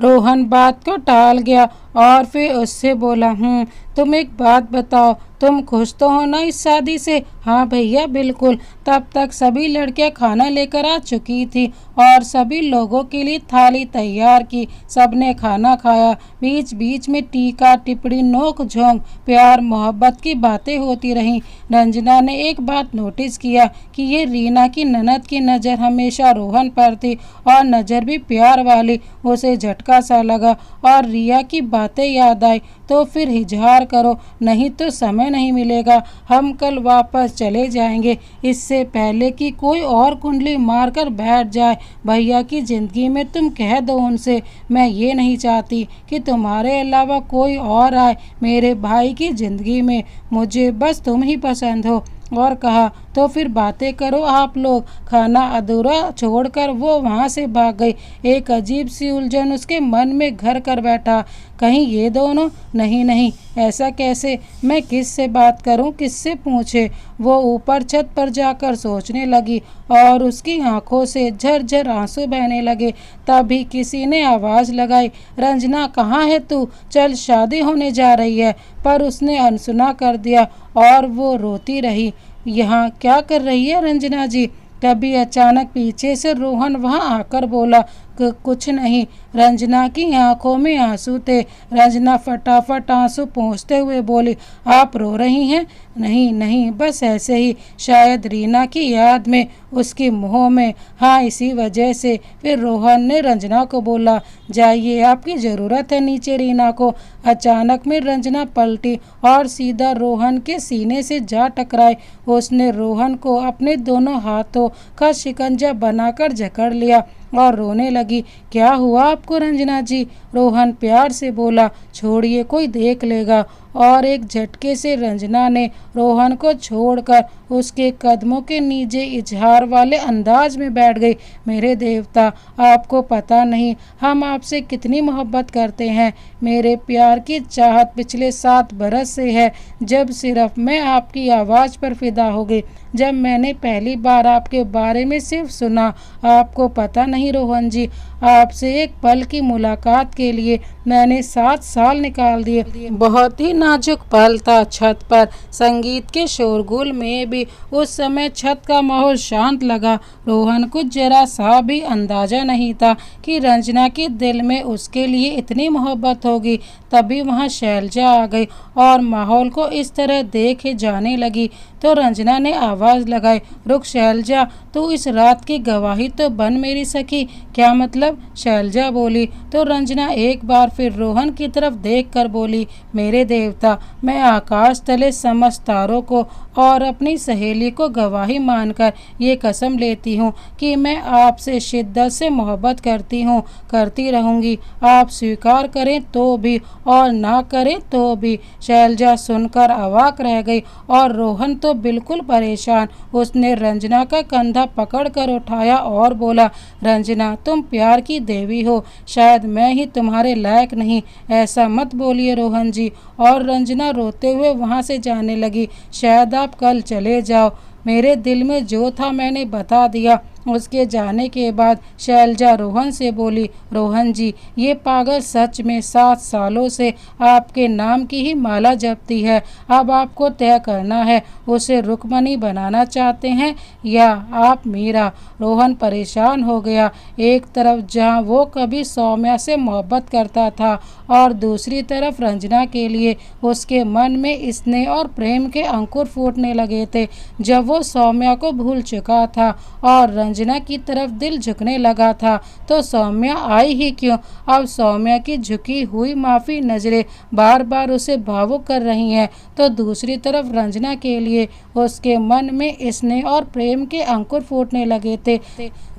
रोहन बात को टाल गया और फिर उससे बोला, तुम एक बात बताओ, तुम खुश तो हो ना इस शादी से? हाँ भैया, बिल्कुल। तब तक सभी लड़कियां खाना लेकर आ चुकी थी और सभी लोगों के लिए थाली तैयार की। सबने खाना खाया। बीच बीच में टीका टिप्पणी, नोक झोंक, प्यार मोहब्बत की बातें होती रहीं। रंजना ने एक बात नोटिस किया कि ये रीना की ननद की नज़र हमेशा रोहन पर थी, और नज़र भी प्यार वाली। उसे झटका सा लगा और रिया की बातें याद आई। तो फिर इजहार करो, नहीं तो समय नहीं मिलेगा। हम कल वापस चले जाएंगे, इससे पहले कि कोई और कुंडली मारकर बैठ जाए। भैया की ज़िंदगी में तुम कह दो उनसे, मैं ये नहीं चाहती कि तुम्हारे अलावा कोई और आए मेरे भाई की ज़िंदगी में। मुझे बस तुम ही पसंद हो। और कहा, तो फिर बातें करो आप लोग। खाना अधूरा छोड़कर वो वहाँ से भाग गई। एक अजीब सी उलझन उसके मन में घर कर बैठा। कहीं ये दोनों? नहीं नहीं, ऐसा कैसे? मैं किस से बात करूं, किससे पूछे? वो ऊपर छत पर जाकर सोचने लगी और उसकी आंखों से झरझर आंसू बहने लगे। तभी किसी ने आवाज़ लगाई, रंजना कहाँ है तू? चल, शादी होने जा रही है। पर उसने अनसुना कर दिया और वो रोती रही। यहाँ क्या कर रही है रंजना जी? तभी अचानक पीछे से रोहन वहाँ आकर बोला, कुछ नहीं। रंजना की आंखों में आंसू थे। रंजना फटाफट आंसू पोंछते हुए बोली, आप रो रही हैं? नहीं नहीं, बस ऐसे ही, शायद रीना की याद में, उसकी मोह में। हाँ, इसी वजह से। फिर रोहन ने रंजना को बोला, जाइए, आपकी ज़रूरत है नीचे रीना को। अचानक में रंजना पलटी और सीधा रोहन के सीने से जा टकराई। उसने रोहन को अपने दोनों हाथों का शिकंजा बनाकर जकड़ लिया और रोने लगी। क्या हुआ आपको रंजना जी? रोहन प्यार से बोला, छोड़िए, कोई देख लेगा। और एक झटके से रंजना ने रोहन को छोड़कर उसके कदमों के नीचे इजहार वाले अंदाज में बैठ गई। मेरे देवता, आपको पता नहीं हम आपसे कितनी मोहब्बत करते हैं। मेरे प्यार की चाहत पिछले 7 बरस से है, जब सिर्फ मैं आपकी आवाज़ पर फिदा हो गई। जब मैंने पहली बार आपके बारे में सिर्फ सुना। आपको पता नहीं रोहन जी, आपसे एक पल की मुलाकात के लिए मैंने 7 साल निकाल दिए। बहुत ही नाजुक पल था। छत पर संगीत के शोरगुल में भी उस समय छत का माहौल शांत लगा। रोहन को जरा सा भी अंदाजा नहीं था कि रंजना के दिल में उसके लिए इतनी मोहब्बत होगी। तभी वहाँ शैलजा आ गई और माहौल को इस तरह देखे जाने लगी तो रंजना ने आवाज़ लगाई, रुक शैलजा, तू इस रात की गवाही तो बन मेरी सखी। क्या मतलब? शैलजा बोली तो रंजना एक बार फिर रोहन की तरफ देखकर बोली, मेरे देवता, मैं आकाश तले समस्त तारों को और अपनी सहेली को गवाही मानकर ये कसम लेती हूँ कि मैं आपसे शिद्दत से मोहब्बत करती हूँ, करती रहूँगी। आप स्वीकार करें तो भी और ना करें तो भी। शैलजा सुनकर अवाक रह गई और रोहन तो बिल्कुल परेशान। उसने रंजना का कंधा पकड़कर उठाया और बोला, रंजना, तुम प्यार की देवी हो, शायद मैं ही तुम्हारे लायक नहीं। ऐसा मत बोलिए रोहन जी। और रंजना रोते हुए वहाँ से जाने लगी। शायद आप कल चले जाओ। मेरे दिल में जो था मैंने बता दिया। उसके जाने के बाद शैलजा रोहन से बोली, रोहन जी, ये पागल सच में 7 सालों से आपके नाम की ही माला जपती है। अब आपको तय करना है, उसे रुक्मणी बनाना चाहते हैं या आप मीरा। रोहन परेशान हो गया। एक तरफ जहाँ वो कभी सौम्या से मोहब्बत करता था और दूसरी तरफ रंजना के लिए उसके मन में स्नेह और प्रेम के अंकुर फूटने लगे थे। जब वो सौम्या को भूल चुका था और रंजना की तरफ दिल झुकने लगा था तो सौम्या आई ही क्यों। अब सौम्या की झुकी हुई माफी नजरें बार बार उसे भावुक कर रही हैं तो दूसरी तरफ रंजना के लिए उसके मन में स्नेह और प्रेम के अंकुर फूटने लगे थे।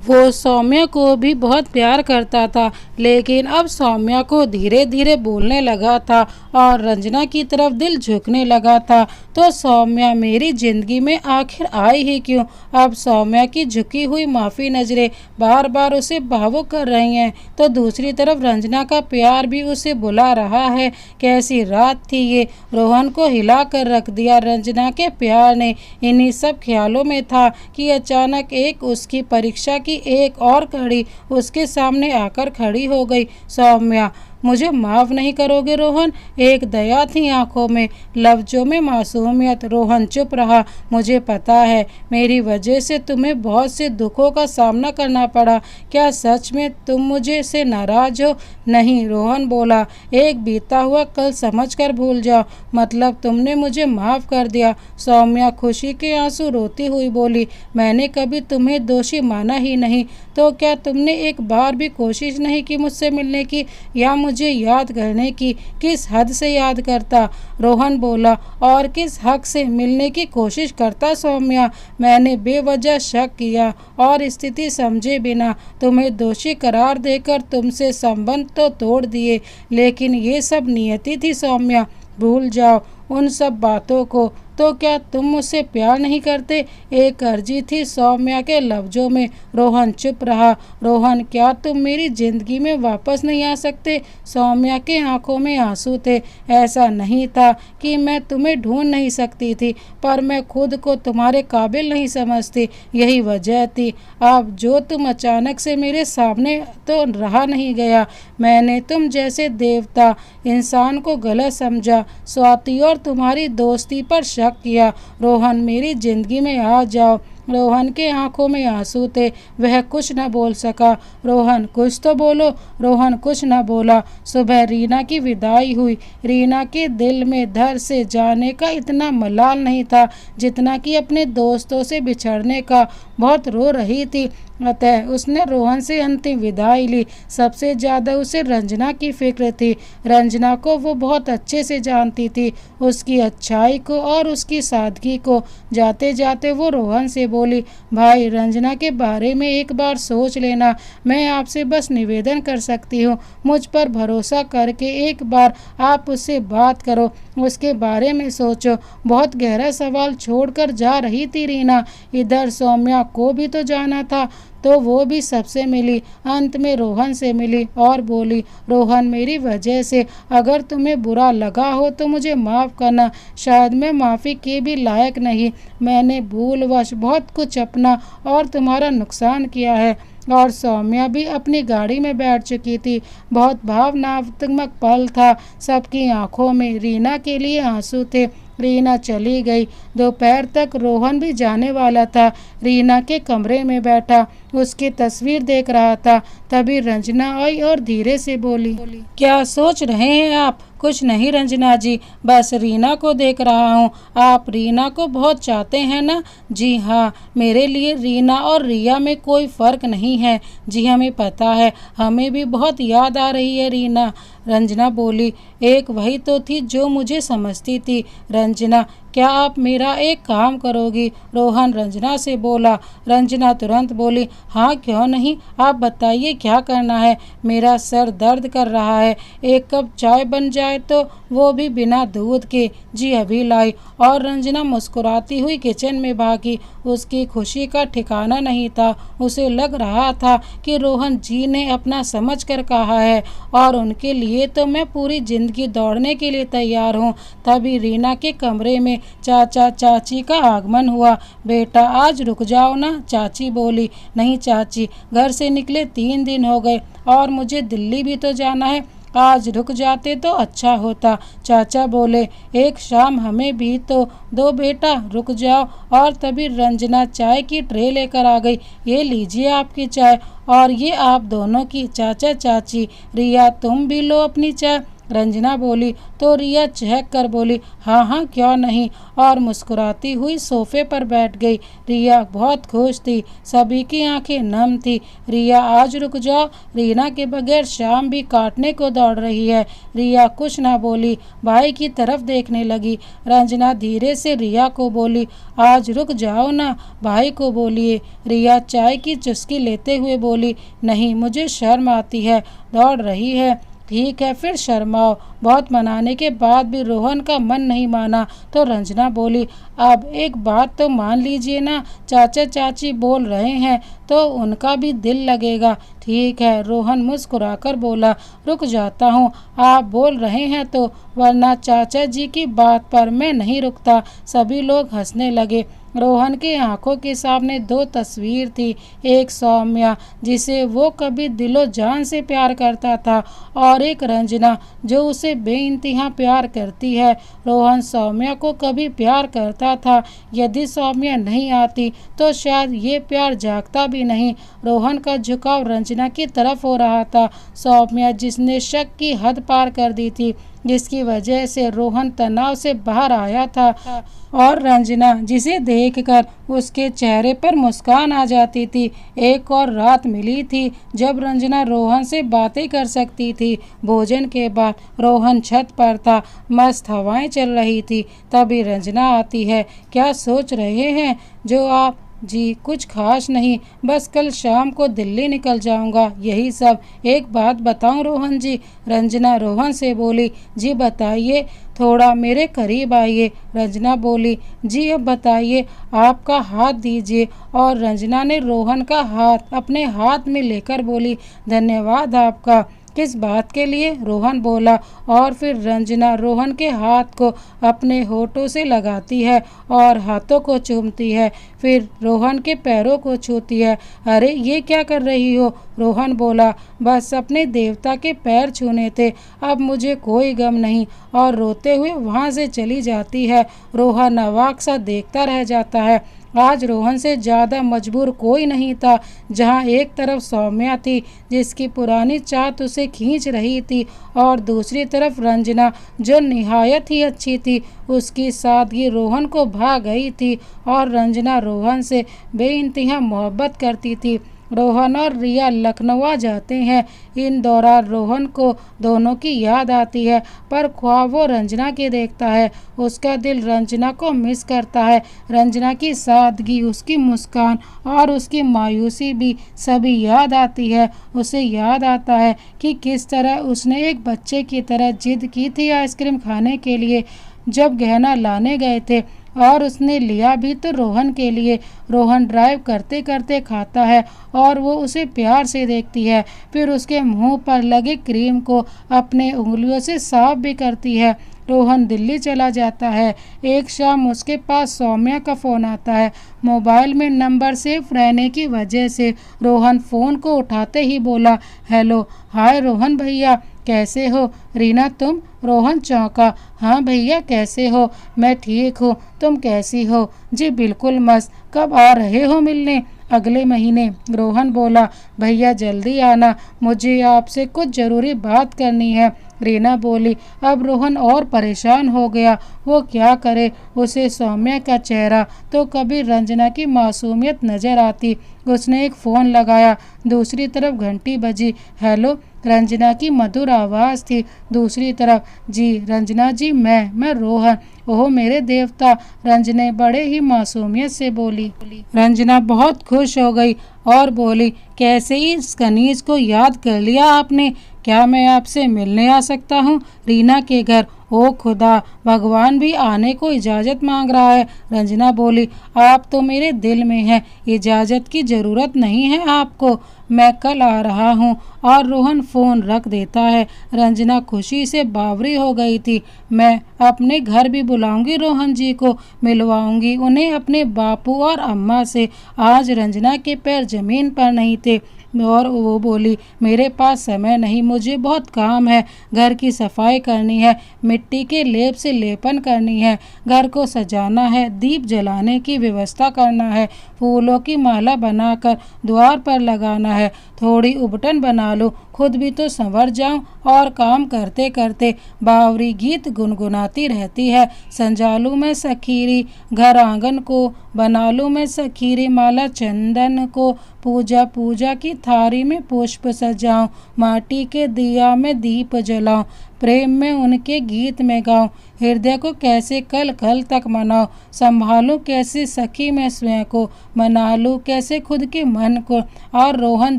वो सौम्या को भी बहुत प्यार करता था, लेकिन अब सौम्या को धीरे धीरे बोलने लगा था और रंजना की तरफ दिल झुकने लगा था। तो सौम्या मेरी जिंदगी में आखिर आई ही क्यों। अब सौम्या की झुकी हुई माफी नजरें बार बार उसे भावुक कर रही हैं तो दूसरी तरफ रंजना का प्यार भी उसे बुला रहा है। कैसी रात थी ये। रोहन को हिला कर रख दिया रंजना के प्यार ने। इन्हीं सब ख्यालों में था कि अचानक एक उसकी परीक्षा की एक और कड़ी उसके सामने आकर खड़ी हो गई। सौम्या, मुझे माफ़ नहीं करोगे रोहन? एक दया थी आंखों में, लफ्जों में मासूमियत। रोहन चुप रहा। मुझे पता है मेरी वजह से तुम्हें बहुत से दुखों का सामना करना पड़ा। क्या सच में तुम मुझे से नाराज हो? नहीं, रोहन बोला, एक बीता हुआ कल समझकर भूल जाओ। मतलब तुमने मुझे माफ़ कर दिया? सौम्या खुशी के आंसू रोती हुई बोली, मैंने कभी तुम्हें दोषी माना ही नहीं। तो क्या तुमने एक बार भी कोशिश नहीं की मुझसे मिलने की या मुझे याद करने की? किस हद से याद करता? रोहन बोला, और किस हक से मिलने की कोशिश करता सौम्या? मैंने बेवजह शक किया और स्थिति समझे बिना तुम्हें दोषी करार देकर तुमसे संबंध तो तोड़ दिए, लेकिन ये सब नियति थी सौम्या। भूल जाओ उन सब बातों को। तो क्या तुम मुझसे प्यार नहीं करते? एक अर्जी थी सौम्या के लफ्जों में। रोहन चुप रहा। रोहन, क्या तुम मेरी जिंदगी में वापस नहीं आ सकते? सौम्या के आंखों में आंसू थे। ऐसा नहीं था कि मैं तुम्हें ढूंढ नहीं सकती थी, पर मैं खुद को तुम्हारे काबिल नहीं समझती, यही वजह थी। अब जो तुम अचानक से मेरे सामने तो रहा नहीं गया। मैंने तुम जैसे देवता इंसान को गलत समझा, स्वाति और तुम्हारी दोस्ती पर शक किया। रोहन, मेरी जिंदगी में आ जाओ। रोहन के आंखों में आंसू थे। वह कुछ न बोल सका। रोहन, कुछ तो बोलो। रोहन कुछ न बोला। सुबह रीना की विदाई हुई। रीना के दिल में धर से जाने का इतना मलाल नहीं था जितना कि अपने दोस्तों से बिछड़ने का। बहुत रो रही थी, अतः उसने रोहन से अंतिम विदाई ली। सबसे ज़्यादा उसे रंजना की फिक्र थी। रंजना को वो बहुत अच्छे से जानती थी, उसकी अच्छाई को और उसकी सादगी को। जाते जाते वो रोहन से बोली, भाई, रंजना के बारे में एक बार सोच लेना। मैं आपसे बस निवेदन कर सकती हूँ, मुझ पर भरोसा करके एक बार आप उससे बात करो, उसके बारे में सोचो। बहुत गहरा सवाल छोड़कर जा रही थी रीना। इधर सौम्या को भी तो जाना था, तो वो भी सबसे मिली। अंत में रोहन से मिली और बोली, रोहन, मेरी वजह से अगर तुम्हें बुरा लगा हो तो मुझे माफ़ करना। शायद मैं माफ़ी के भी लायक नहीं। मैंने भूलवश बहुत कुछ अपना और तुम्हारा नुकसान किया है। और सौम्या भी अपनी गाड़ी में बैठ चुकी थी। बहुत भावनात्मक पल था। सबकी आंखों में रीना के लिए आंसू थे। रीना चली गई। दोपहर तक रोहन भी जाने वाला था। रीना के कमरे में बैठा उसकी तस्वीर देख रहा था। तभी रंजना आई और धीरे से बोली, क्या सोच रहे हैं आप? कुछ नहीं रंजना जी, बस रीना को देख रहा हूँ। आप रीना को बहुत चाहते हैं ना? जी हाँ, मेरे लिए रीना और रिया में कोई फ़र्क नहीं है। जी हमें पता है, हमें भी बहुत याद आ रही है रीना। रंजना बोली, एक वही तो थी जो मुझे समझती थी। रंजना, क्या आप मेरा एक काम करोगी? रोहन रंजना से बोला। रंजना तुरंत बोली, हाँ क्यों नहीं, आप बताइए क्या करना है। मेरा सर दर्द कर रहा है, एक कप चाय बन जाए तो, वो भी बिना दूध के। जी अभी लाई। और रंजना मुस्कुराती हुई किचन में भागी। उसकी खुशी का ठिकाना नहीं था। उसे लग रहा था कि रोहन जी ने अपना समझ कर कहा है और उनके लिए तो मैं पूरी जिंदगी दौड़ने के लिए तैयार हूँ। तभी रीना के कमरे में चाचा चाची का आगमन हुआ। बेटा आज रुक जाओ ना, चाची बोली। नहीं चाची, घर से निकले 3 दिन हो गए और मुझे दिल्ली भी तो जाना है। आज रुक जाते तो अच्छा होता। चाचा बोले, एक शाम हमें भी तो दो बेटा, रुक जाओ। और तभी रंजना चाय की ट्रे लेकर आ गई। ये लीजिए आपकी चाय और ये आप दोनों की। चाचा चाची, रिया तुम भी लो अपनी चाय। रंजना बोली तो रिया चहक कर बोली, हाँ हाँ क्यों नहीं, और मुस्कुराती हुई सोफे पर बैठ गई। रिया बहुत खुश थी। सभी की आंखें नम थी। रिया आज रुक जाओ, रीना के बगैर शाम भी काटने को दौड़ रही है। रिया कुछ ना बोली, भाई की तरफ देखने लगी। रंजना धीरे से रिया को बोली, आज रुक जाओ ना, भाई को बोलिए। रिया चाय की चुस्की लेते हुए बोली, नहीं मुझे शर्म आती है, दौड़ रही है। ठीक है फिर शर्माओ। बहुत मनाने के बाद भी रोहन का मन नहीं माना तो रंजना बोली, अब एक बात तो मान लीजिए ना, चाचा चाची बोल रहे हैं तो उनका भी दिल लगेगा। ठीक है, रोहन मुस्कुराकर बोला, रुक जाता हूँ, आप बोल रहे हैं तो, वरना चाचा जी की बात पर मैं नहीं रुकता। सभी लोग हंसने लगे। रोहन की आंखों के सामने 2 तस्वीर थी। एक सौम्या जिसे वो कभी दिलो जान से प्यार करता था और एक रंजना जो उसे बेइंतहा प्यार करती है। रोहन सौम्या को कभी प्यार करता था। यदि सौम्या नहीं आती तो शायद ये प्यार जागता भी नहीं। रोहन का झुकाव रंजना की तरफ हो रहा था। सौम्या जिसने शक की हद पार कर दी थी, जिसकी वजह से रोहन तनाव से बाहर आया था, और रंजना जिसे देखकर उसके चेहरे पर मुस्कान आ जाती थी। एक और रात मिली थी जब रंजना रोहन से बातें कर सकती थी। भोजन के बाद रोहन छत पर था, मस्त हवाएं चल रही थी। तभी रंजना आती है, क्या सोच रहे हैं जो आप? जी कुछ खास नहीं, बस कल शाम को दिल्ली निकल जाऊंगा, यही सब। एक बात बताऊं रोहन जी? रंजना रोहन से बोली। जी बताइए, थोड़ा मेरे करीब आइए। रंजना बोली, जी अब बताइए, आपका हाथ दीजिए। और रंजना ने रोहन का हाथ अपने हाथ में लेकर बोली, धन्यवाद आपका। किस बात के लिए? रोहन बोला। और फिर रंजना रोहन के हाथ को अपने होठों से लगाती है और हाथों को चूमती है। फिर रोहन के पैरों को छूती है। अरे ये क्या कर रही हो? रोहन बोला, बस अपने देवता के पैर छूने थे, अब मुझे कोई गम नहीं। और रोते हुए वहाँ से चली जाती है। रोहन अवाक सा देखता रह जाता है। आज रोहन से ज़्यादा मजबूर कोई नहीं था। जहाँ एक तरफ सौम्या थी जिसकी पुरानी चाहत उसे खींच रही थी, और दूसरी तरफ रंजना जो निहायत ही अच्छी थी। उसकी सादगी रोहन को भा गई थी और रंजना रोहन से बेइंतहा मोहब्बत करती थी। रोहन और रिया लखनऊ आ जाते हैं। इन दौरान रोहन को दोनों की याद आती है, पर ख्वाब वो रंजना के देखता है। उसका दिल रंजना को मिस करता है। रंजना की सादगी, उसकी मुस्कान और उसकी मायूसी भी सभी याद आती है। उसे याद आता है कि किस तरह उसने एक बच्चे की तरह जिद की थी आइसक्रीम खाने के लिए जब गहना लाने गए थे, और उसने लिया भी तो रोहन के लिए। रोहन ड्राइव करते करते खाता है और वो उसे प्यार से देखती है, फिर उसके मुंह पर लगे क्रीम को अपने उंगलियों से साफ भी करती है। रोहन दिल्ली चला जाता है। एक शाम उसके पास सौम्या का फ़ोन आता है। मोबाइल में नंबर सेव रहने की वजह से रोहन फ़ोन को उठाते ही बोला, हेलो। हाय रोहन भैया, कैसे हो? रीना तुम? रोहन चौंका। हाँ भैया, कैसे हो? मैं ठीक हूँ, तुम कैसी हो? जी बिल्कुल मस्त। कब आ रहे हो मिलने? अगले महीने। रोहन बोला, भैया जल्दी आना, मुझे आपसे कुछ ज़रूरी बात करनी है। रीना बोली। अब रोहन और परेशान हो गया, वो क्या करे। उसे सौम्या का चेहरा तो कभी रंजना की मासूमियत नजर आती। उसने एक फ़ोन लगाया। दूसरी तरफ घंटी बजी। हेलो, रंजना की मधुर आवाज़ थी दूसरी तरफ। जी रंजना जी, मैं रोहन। ओह मेरे देवता, रंजने बड़े ही मासूमियत से बोली। रंजना बहुत खुश हो गई और बोली, कैसे इस कनीज को याद कर लिया आपने? क्या मैं आपसे मिलने आ सकता हूँ? रीना के घर। ओ खुदा, भगवान भी आने को इजाज़त मांग रहा है। रंजना बोली, आप तो मेरे दिल में हैं, इजाज़त की ज़रूरत नहीं है आपको, मैं कल आ रहा हूँ। और रोहन फ़ोन रख देता है। रंजना खुशी से बावरी हो गई थी। मैं अपने घर भी बुलाऊंगी रोहन जी को, मिलवाऊंगी उन्हें अपने बापू और अम्मा से। आज रंजना के पैर ज़मीन पर नहीं थे और वो बोली, मेरे पास समय नहीं, मुझे बहुत काम है। घर की सफाई करनी है, मिट्टी के लेप से लेपन करनी है, घर को सजाना है, दीप जलाने की व्यवस्था करना है, फूलों की माला बनाकर द्वार पर लगाना है। थोड़ी उबटन बना लूं, खुद भी तो संवर जाऊं। और काम करते करते बावरी गीत गुनगुनाती रहती है। संजालू मैं सखीरी घर आंगन को, बना लूं मैं सखीरी माला चंदन को, पूजा पूजा की थारी में पुष्प सजाऊं, माटी के दिया में दीप जलाऊं, प्रेम में उनके गीत में गाऊं, हृदय को कैसे कल कल तक मनाऊं, संभालूं कैसे सखी मैं स्वयं को, मना लूं कैसे खुद के मन को। और रोहन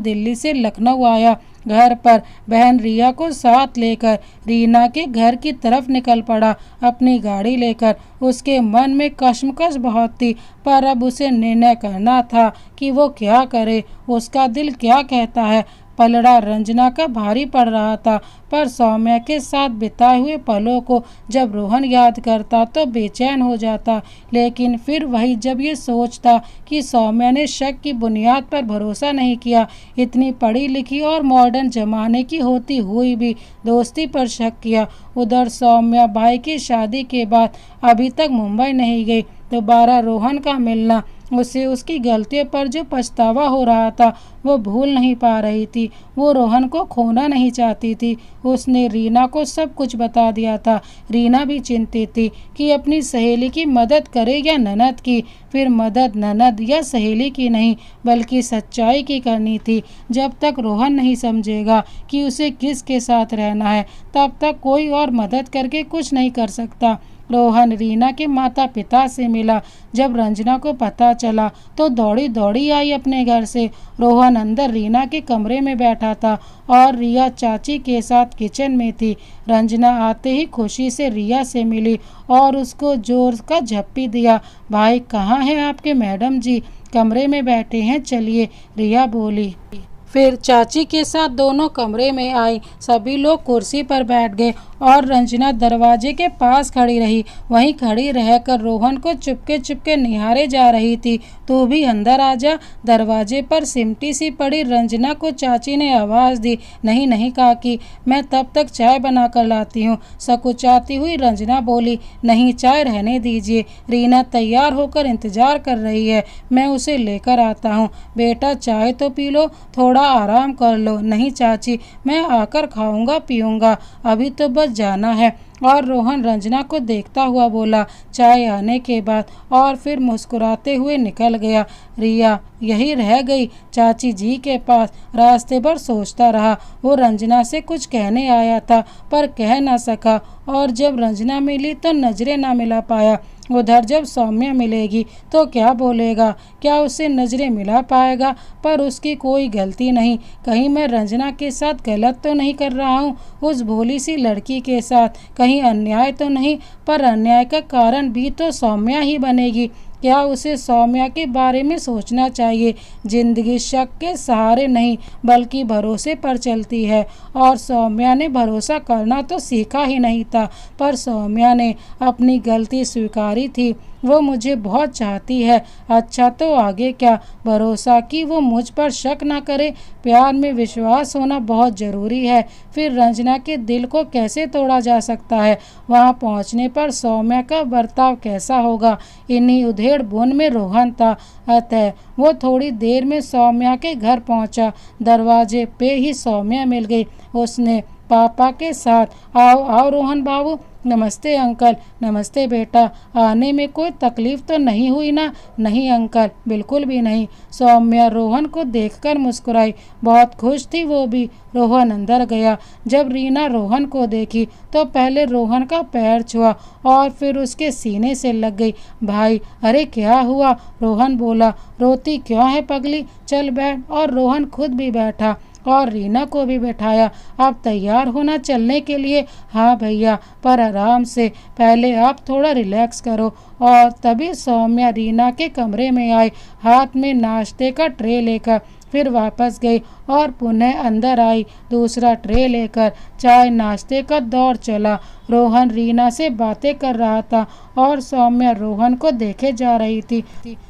दिल्ली से लखनऊ आया। घर पर बहन रिया को साथ लेकर रीना के घर की तरफ निकल पड़ा अपनी गाड़ी लेकर। उसके मन में कश्मकश बहुत थी, पर अब उसे निर्णय करना था कि वो क्या करे, उसका दिल क्या कहता है। पलड़ा रंजना का भारी पड़ रहा था, पर सौम्या के साथ बिताए हुए पलों को जब रोहन याद करता तो बेचैन हो जाता। लेकिन फिर वही जब ये सोचता कि सौम्या ने शक की बुनियाद पर भरोसा नहीं किया, इतनी पढ़ी लिखी और मॉडर्न जमाने की होती हुई भी दोस्ती पर शक किया। उधर सौम्या भाई की शादी के बाद अभी तक मुंबई नहीं गई। दोबारा रोहन का मिलना उसे उसकी गलतियों पर जो पछतावा हो रहा था वो भूल नहीं पा रही थी। वो रोहन को खोना नहीं चाहती थी। उसने रीना को सब कुछ बता दिया था। रीना भी चिंतित थी कि अपनी सहेली की मदद करे या ननद की। फिर मदद ननद या सहेली की नहीं, बल्कि सच्चाई की करनी थी। जब तक रोहन नहीं समझेगा कि उसे किसके साथ रहना है, तब तक कोई और मदद करके कुछ नहीं कर सकता। रोहन रीना के माता पिता से मिला। जब रंजना को पता चला तो दौड़ी दौड़ी आई अपने घर से। रोहन अंदर रीना के कमरे में बैठा था और रिया चाची के साथ किचन में थी। रंजना आते ही खुशी से रिया से मिली और उसको जोर का झप्पी दिया। भाई कहाँ हैं आपके मैडम जी? कमरे में बैठे हैं, चलिए, रिया बोली। फिर चाची के साथ दोनों कमरे में आई। सभी लोग कुर्सी पर बैठ गए और रंजना दरवाजे के पास खड़ी रही। वहीं खड़ी रहकर रोहन को चुपके चुपके निहारे जा रही थी। तू भी अंदर आ जा। दरवाजे पर सिमटी सी पड़ी रंजना को चाची ने आवाज़ दी। नहीं नहीं काकी, मैं तब तक चाय बना कर लाती हूँ। सकुचाती हुई रंजना बोली। नहीं, चाय रहने दीजिए, रीना तैयार होकर इंतजार कर रही है, मैं उसे लेकर आता हूँ। बेटा चाय तो पी लो, थोड़ा आराम कर लो। नहीं चाची, मैं आकर खाऊंगा पीऊंगा, अभी तो बस जाना है। और रोहन रंजना को देखता हुआ बोला। चाय आने के बाद और फिर मुस्कुराते हुए निकल गया। रिया यही रह गई चाची जी के पास। रास्ते भर सोचता रहा। वो रंजना से कुछ कहने आया था पर कह ना सका, और जब रंजना मिली तो नजरें ना मिला पाया। उधर जब सौम्या मिलेगी तो क्या बोलेगा, क्या उससे नजरें मिला पाएगा? पर उसकी कोई गलती नहीं। कहीं मैं रंजना के साथ गलत तो नहीं कर रहा हूँ? उस भोली सी लड़की के साथ कहीं अन्याय तो नहीं? पर अन्याय का कारण भी तो सौम्या ही बनेगी। क्या उसे सौम्या के बारे में सोचना चाहिए। जिंदगी शक के सहारे नहीं बल्कि भरोसे पर चलती है, और सौम्या ने भरोसा करना तो सीखा ही नहीं था, पर सौम्या ने अपनी गलती स्वीकारी थी। वो मुझे बहुत चाहती है। अच्छा तो आगे क्या भरोसा कि वो मुझ पर शक ना करे। प्यार में विश्वास होना बहुत ज़रूरी है। फिर रंजना के दिल को कैसे तोड़ा जा सकता है। वहाँ पहुँचने पर सौम्या का बर्ताव कैसा होगा। इन्हीं उधेड़ बुन में रोहन था, अतः वो थोड़ी देर में सौम्या के घर पहुँचा। दरवाजे पे ही सौम्या मिल गई। उसने पापा के साथ आओ आओ रोहन बाबू। नमस्ते अंकल। नमस्ते बेटा। आने में कोई तकलीफ तो नहीं हुई ना। नहीं अंकल, बिल्कुल भी नहीं। सौम्या रोहन को देखकर मुस्कुराई। बहुत खुश थी वो भी। रोहन अंदर गया। जब रीना रोहन को देखी तो पहले रोहन का पैर छुआ और फिर उसके सीने से लग गई। भाई, अरे क्या हुआ। रोहन बोला। रोती क्यों है पगली, चल बैठ। और रोहन खुद भी बैठा और रीना को भी बैठाया। आप तैयार होना चलने के लिए। हाँ भैया, पर आराम से, पहले आप थोड़ा रिलैक्स करो। और तभी सौम्या रीना के कमरे में आई, हाथ में नाश्ते का ट्रे लेकर। फिर वापस गई और पुनः अंदर आई दूसरा ट्रे लेकर। चाय नाश्ते का दौर चला। रोहन रीना से बातें कर रहा था और सौम्या रोहन को देखे जा रही थी।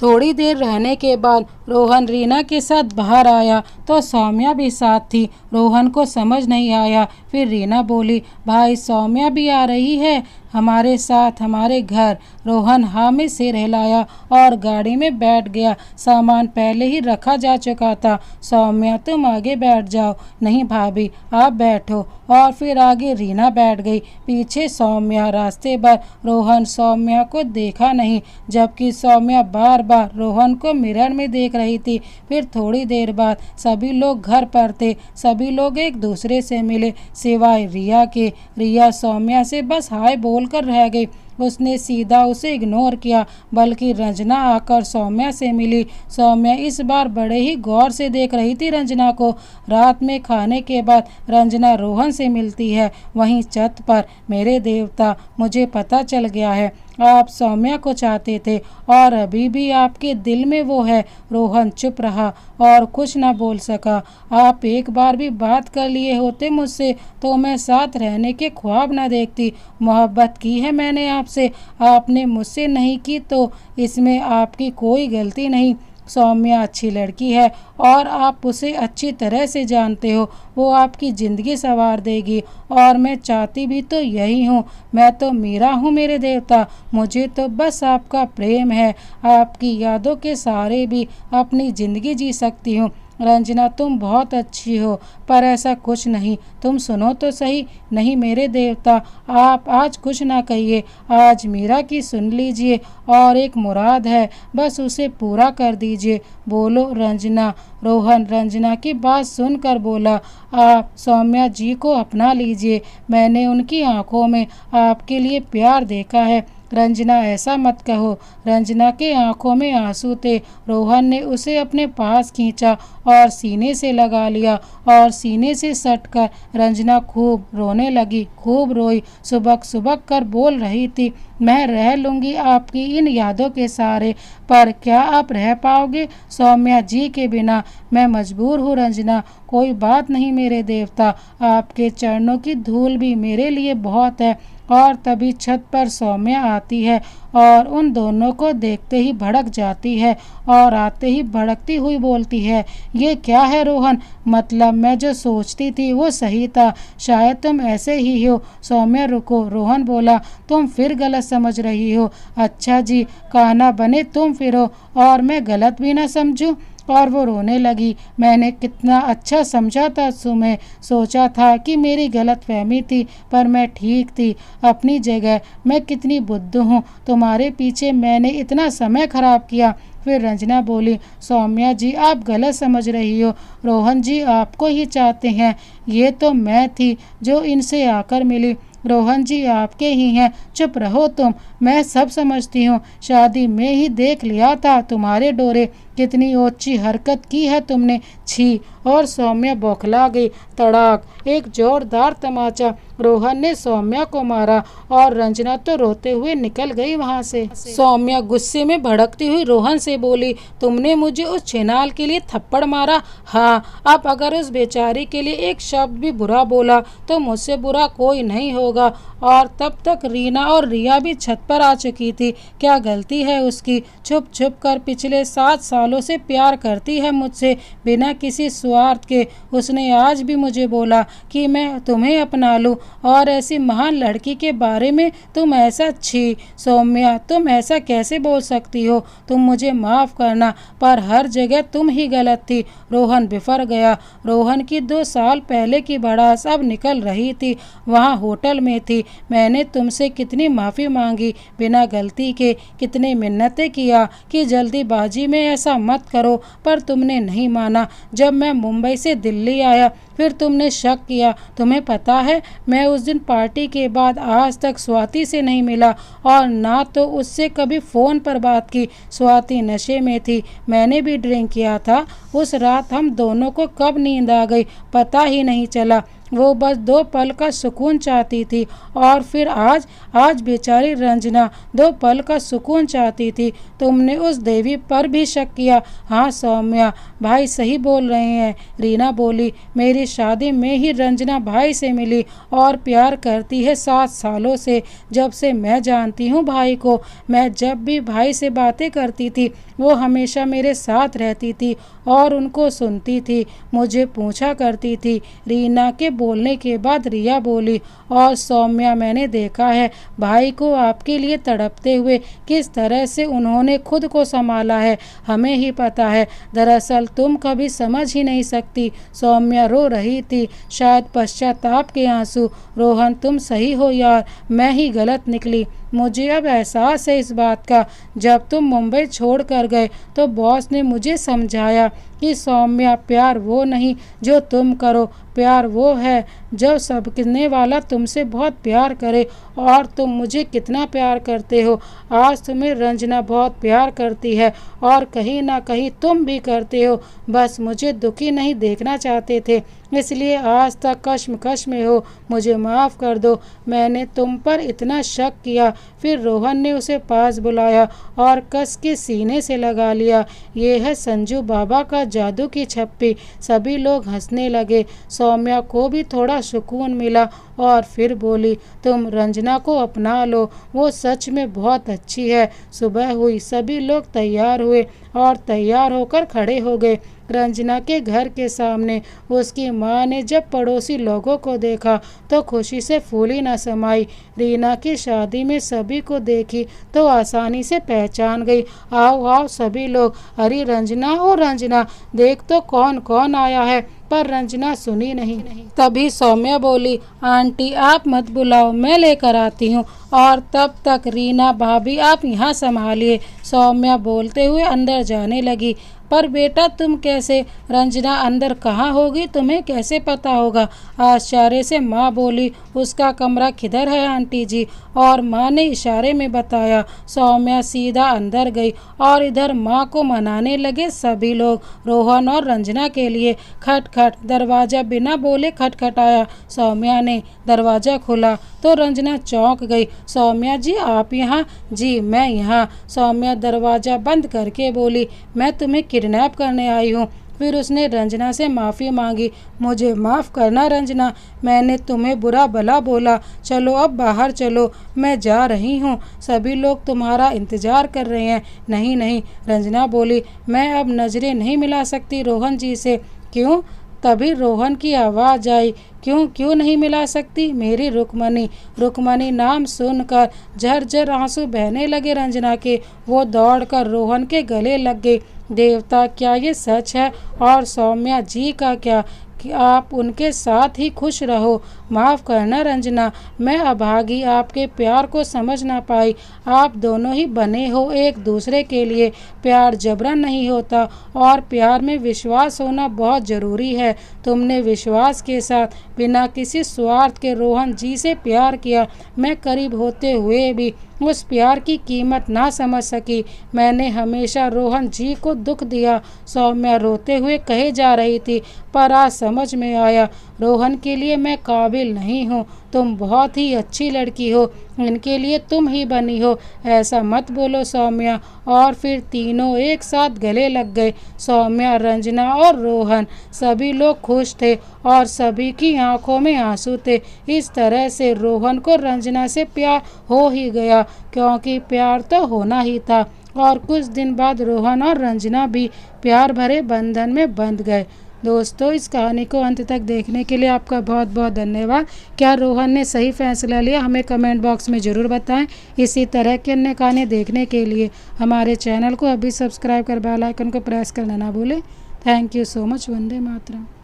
थोड़ी देर रहने के बाद रोहन रीना के साथ बाहर आया तो सौम्या भी साथ थी। रोहन को समझ नहीं आया। फिर रीना बोली, भाई सौम्या भी आ रही है हमारे साथ हमारे घर। रोहन हाँ में सिर हिलाया और गाड़ी में बैठ गया। सामान पहले ही रखा जा चुका था। सौम्या तुम आगे बैठ जाओ। नहीं भाभी, आप बैठो। और फिर आगे रीना बैठ गई, पीछे सौम्या। रास्ते पर रोहन सौम्या को देखा नहीं, जबकि सौम्या बार बार रोहन को मिरर में देख रही थी। फिर थोड़ी देर बाद सभी लोग घर पर थे। सभी लोग एक दूसरे से मिले सिवाय रिया के। रिया सौम्या से बस हाय बोलकर रह गई। उसने सीधा उसे इग्नोर किया, बल्कि रंजना आकर सौम्या से मिली। सौम्या इस बार बड़े ही गौर से देख रही थी रंजना को। रात में खाने के बाद रंजना रोहन से मिलती है वहीं छत पर। मेरे देवता, मुझे पता चल गया है आप सौम्या को चाहते थे और अभी भी आपके दिल में वो है। रोहन चुप रहा और कुछ न बोल सका। आप एक बार भी बात कर लिए होते मुझसे तो मैं साथ रहने के ख्वाब न देखती। मोहब्बत की है मैंने आपसे, आपने मुझसे नहीं की तो इसमें आपकी कोई गलती नहीं। सौम्या अच्छी लड़की है और आप उसे अच्छी तरह से जानते हो। वो आपकी ज़िंदगी संवार देगी और मैं चाहती भी तो यही हूँ। मैं तो मीरा हूँ मेरे देवता। मुझे तो बस आपका प्रेम है। आपकी यादों के सहारे भी अपनी ज़िंदगी जी सकती हूँ। रंजना तुम बहुत अच्छी हो, पर ऐसा कुछ नहीं। तुम सुनो तो सही। नहीं मेरे देवता, आप आज कुछ ना कहिए। आज मीरा की सुन लीजिए और एक मुराद है, बस उसे पूरा कर दीजिए। बोलो रंजना। रोहन रंजना की बात सुनकर बोला, आप सौम्या जी को अपना लीजिए। मैंने उनकी आंखों में आपके लिए प्यार देखा है। रंजना ऐसा मत कहो। रंजना के आंखों में आंसू थे। रोहन ने उसे अपने पास खींचा और सीने से लगा लिया और सीने से सटकर रंजना खूब रोने लगी, खूब रोई। सुबक सुबक कर बोल रही थी, मैं रह लूँगी आपकी इन यादों के सहारे, पर क्या आप रह पाओगे सौम्या जी के बिना। मैं मजबूर हूँ रंजना। कोई बात नहीं मेरे देवता, आपके चरणों की धूल भी मेरे लिए बहुत है। और तभी छत पर सौम्या आती है और उन दोनों को देखते ही भड़क जाती है और आते ही भड़कती हुई बोलती है, ये क्या है रोहन। मतलब मैं जो सोचती थी वो सही था, शायद तुम ऐसे ही हो। सौम्या रुको, रोहन बोला, तुम फिर गलत समझ रही हो। अच्छा जी, कान्हा बने तुम फिर हो और मैं गलत भी ना समझूं। और वो रोने लगी। मैंने कितना अच्छा समझा था तुम्हें, सोचा था कि मेरी गलतफहमी थी, पर मैं ठीक थी अपनी जगह। मैं कितनी बुद्धू हूँ, तुम्हारे पीछे मैंने इतना समय खराब किया। फिर रंजना बोली, सौम्या जी आप गलत समझ रही हो। रोहन जी आपको ही चाहते हैं। ये तो मैं थी जो इनसे आकर मिली। रोहन जी आपके ही हैं। चुप रहो तुम, मैं सब समझती हूँ। शादी में ही देख लिया था तुम्हारे डोरे। कितनी ओछी हरकत की है तुमने, छी। और सौम्या बौखला गई। तड़ाक एक जोरदार तमाचा रोहन ने सौम्या को मारा और रंजना तो रोते हुए निकल गई वहां से। सौम्या गुस्से में भड़कती हुई रोहन से बोली, तुमने मुझे उस छिनाल के लिए थप्पड़ मारा? हाँ, अब अगर उस बेचारी के लिए एक शब्द भी बुरा बोला तो मुझसे बुरा कोई नहीं होगा। और तब तक रीना और रिया भी छत पर आ चुकी थी। क्या गलती है उसकी? छुप छुप कर पिछले 7 सालों से प्यार करती है मुझसे, बिना किसी स्वार्थ के। उसने आज भी मुझे बोला कि मैं तुम्हें अपना लूं, और ऐसी महान लड़की के बारे में तुम ऐसा? छी सौम्या, तुम ऐसा कैसे बोल सकती हो? तुम मुझे माफ़ करना, पर हर जगह तुम ही गलत थी। रोहन बिफर गया। रोहन की 2 साल पहले की भड़ास अब निकल रही थी। वहाँ होटल में थी। मैंने तुमसे कितनी माफ़ी मांगी बिना गलती के, कितनी मिन्नतें किया कि जल्दीबाजी में ऐसा मत करो, पर तुमने नहीं माना। जब मैं मुंबई से दिल्ली आया फिर तुमने शक किया। तुम्हें पता है, मैं उस दिन पार्टी के बाद आज तक स्वाति से नहीं मिला और ना तो उससे कभी फ़ोन पर बात की। स्वाति नशे में थी, मैंने भी ड्रिंक किया था। उस रात हम दोनों को कब नींद आ गई पता ही नहीं चला। वो बस 2 पल का सुकून चाहती थी। और फिर आज बेचारी रंजना 2 पल का सुकून चाहती थी। तुमने उस देवी पर भी शक किया? हाँ सौम्या, भाई सही बोल रहे हैं, रीना बोली। मेरी शादी में ही रंजना भाई से मिली और प्यार करती है 7 सालों से, जब से मैं जानती हूँ भाई को। मैं जब भी भाई से बातें करती थी वो हमेशा मेरे साथ रहती थी और उनको सुनती थी, मुझे पूछा करती थी। रीना के बोलने के बाद रिया बोली, और सौम्या, मैंने देखा है भाई को आपके लिए तड़पते हुए, किस तरह से उन्होंने खुद को संभाला है, हमें ही पता है। दरअसल तुम कभी समझ ही नहीं सकती। सौम्या रो रही थी, शायद पश्चाताप के आंसू। रोहन, तुम सही हो यार, मैं ही गलत निकली। मुझे अब एहसास है इस बात का। जब तुम मुंबई छोड़ कर गए तो बॉस ने मुझे समझाया कि सौम्या, प्यार वो नहीं जो तुम करो, प्यार वो है जब सबने वाला तुमसे बहुत प्यार करे। और तुम मुझे कितना प्यार करते हो। आज तुम्हें रंजना बहुत प्यार करती है और कहीं ना कहीं तुम भी करते हो। बस मुझे दुखी नहीं देखना चाहते थे, इसलिए आज तक कश्मकश में हो। मुझे माफ़ कर दो, मैंने तुम पर इतना शक किया। फिर रोहन ने उसे पास बुलाया और कस के सीने से लगा लिया। ये है संजू बाबा का जादू की छप्पी। सभी लोग हंसने लगे। सौम्या को भी थोड़ा सुकून मिला और फिर बोली, तुम रंजना को अपना लो, वो सच में बहुत अच्छी है। सुबह हुई, सभी लोग तैयार हुए और तैयार होकर खड़े हो गए। रंजना के घर के सामने उसकी माँ ने जब पड़ोसी लोगों को देखा तो खुशी से फूली न समाई। रीना की शादी में सभी को देखी तो आसानी से पहचान गई। आओ आओ सभी लोग, अरे रंजना, ओ रंजना, देख तो कौन कौन आया है। पर रंजना सुनी नहीं। तभी सौम्या बोली, आंटी आप मत बुलाओ, मैं लेकर आती हूँ। और तब तक रीना, भाभी आप यहाँ संभालिए। सौम्या बोलते हुए अंदर जाने लगी। पर बेटा तुम कैसे? रंजना अंदर कहाँ होगी, तुम्हें कैसे पता होगा? आश्चर्य से माँ बोली, उसका कमरा किधर है आंटी जी? और माँ ने इशारे में बताया। सौम्या सीधा अंदर गई और इधर माँ को मनाने लगे सभी लोग। रोहन और रंजना के लिए खटखट, दरवाज़ा बिना बोले खटखटाया। सौम्या ने दरवाज़ा खोला तो रंजना चौंक गई। सौम्या जी आप यहाँ? जी मैं यहाँ। सौम्या दरवाज़ा बंद करके बोली, मैं तुम्हें किडनैप करने आई हूँ। फिर उसने रंजना से माफ़ी मांगी। मुझे माफ़ करना रंजना, मैंने तुम्हें बुरा भला बोला। चलो अब बाहर चलो, मैं जा रही हूँ, सभी लोग तुम्हारा इंतज़ार कर रहे हैं। नहीं नहीं, रंजना बोली, मैं अब नज़रें नहीं मिला सकती रोहन जी से। क्यों? तभी रोहन की आवाज़ आई, क्यों नहीं मिला सकती मेरी रुक्मणी? रुक्मणी नाम सुनकर झरझर आंसू बहने लगे रंजना के। वो दौड़कर रोहन के गले लग गई। देवता, क्या ये सच है? और सौम्या जी का क्या? कि आप उनके साथ ही खुश रहो। माफ़ करना रंजना, मैं अभागी आपके प्यार को समझ ना पाई। आप दोनों ही बने हो एक दूसरे के लिए। प्यार जबरन नहीं होता और प्यार में विश्वास होना बहुत ज़रूरी है। तुमने विश्वास के साथ बिना किसी स्वार्थ के रोहन जी से प्यार किया। मैं करीब होते हुए भी उस प्यार की कीमत ना समझ सकी। मैंने हमेशा रोहन जी को दुख दिया, सौम्या रोते हुए कहे जा रही थी। पर आज समझ में आया, रोहन के लिए मैं काबिल नहीं हूँ। तुम बहुत ही अच्छी लड़की हो, इनके लिए तुम ही बनी हो। ऐसा मत बोलो सौम्या। और फिर तीनों एक साथ गले लग गए। सौम्या, रंजना और रोहन। सभी लोग खुश थे और सभी की आंखों में आंसू थे। इस तरह से रोहन को रंजना से प्यार हो ही गया, क्योंकि प्यार तो होना ही था। और कुछ दिन बाद रोहन और रंजना भी प्यार भरे बंधन में बंध गए। दोस्तों, इस कहानी को अंत तक देखने के लिए आपका बहुत बहुत धन्यवाद। क्या रोहन ने सही फैसला लिया, हमें कमेंट बॉक्स में ज़रूर बताएं। इसी तरह की अन्य कहानी देखने के लिए हमारे चैनल को अभी सब्सक्राइब कर बेल आइकन को प्रेस करना ना भूलें। Thank you so much. Vande Mataram.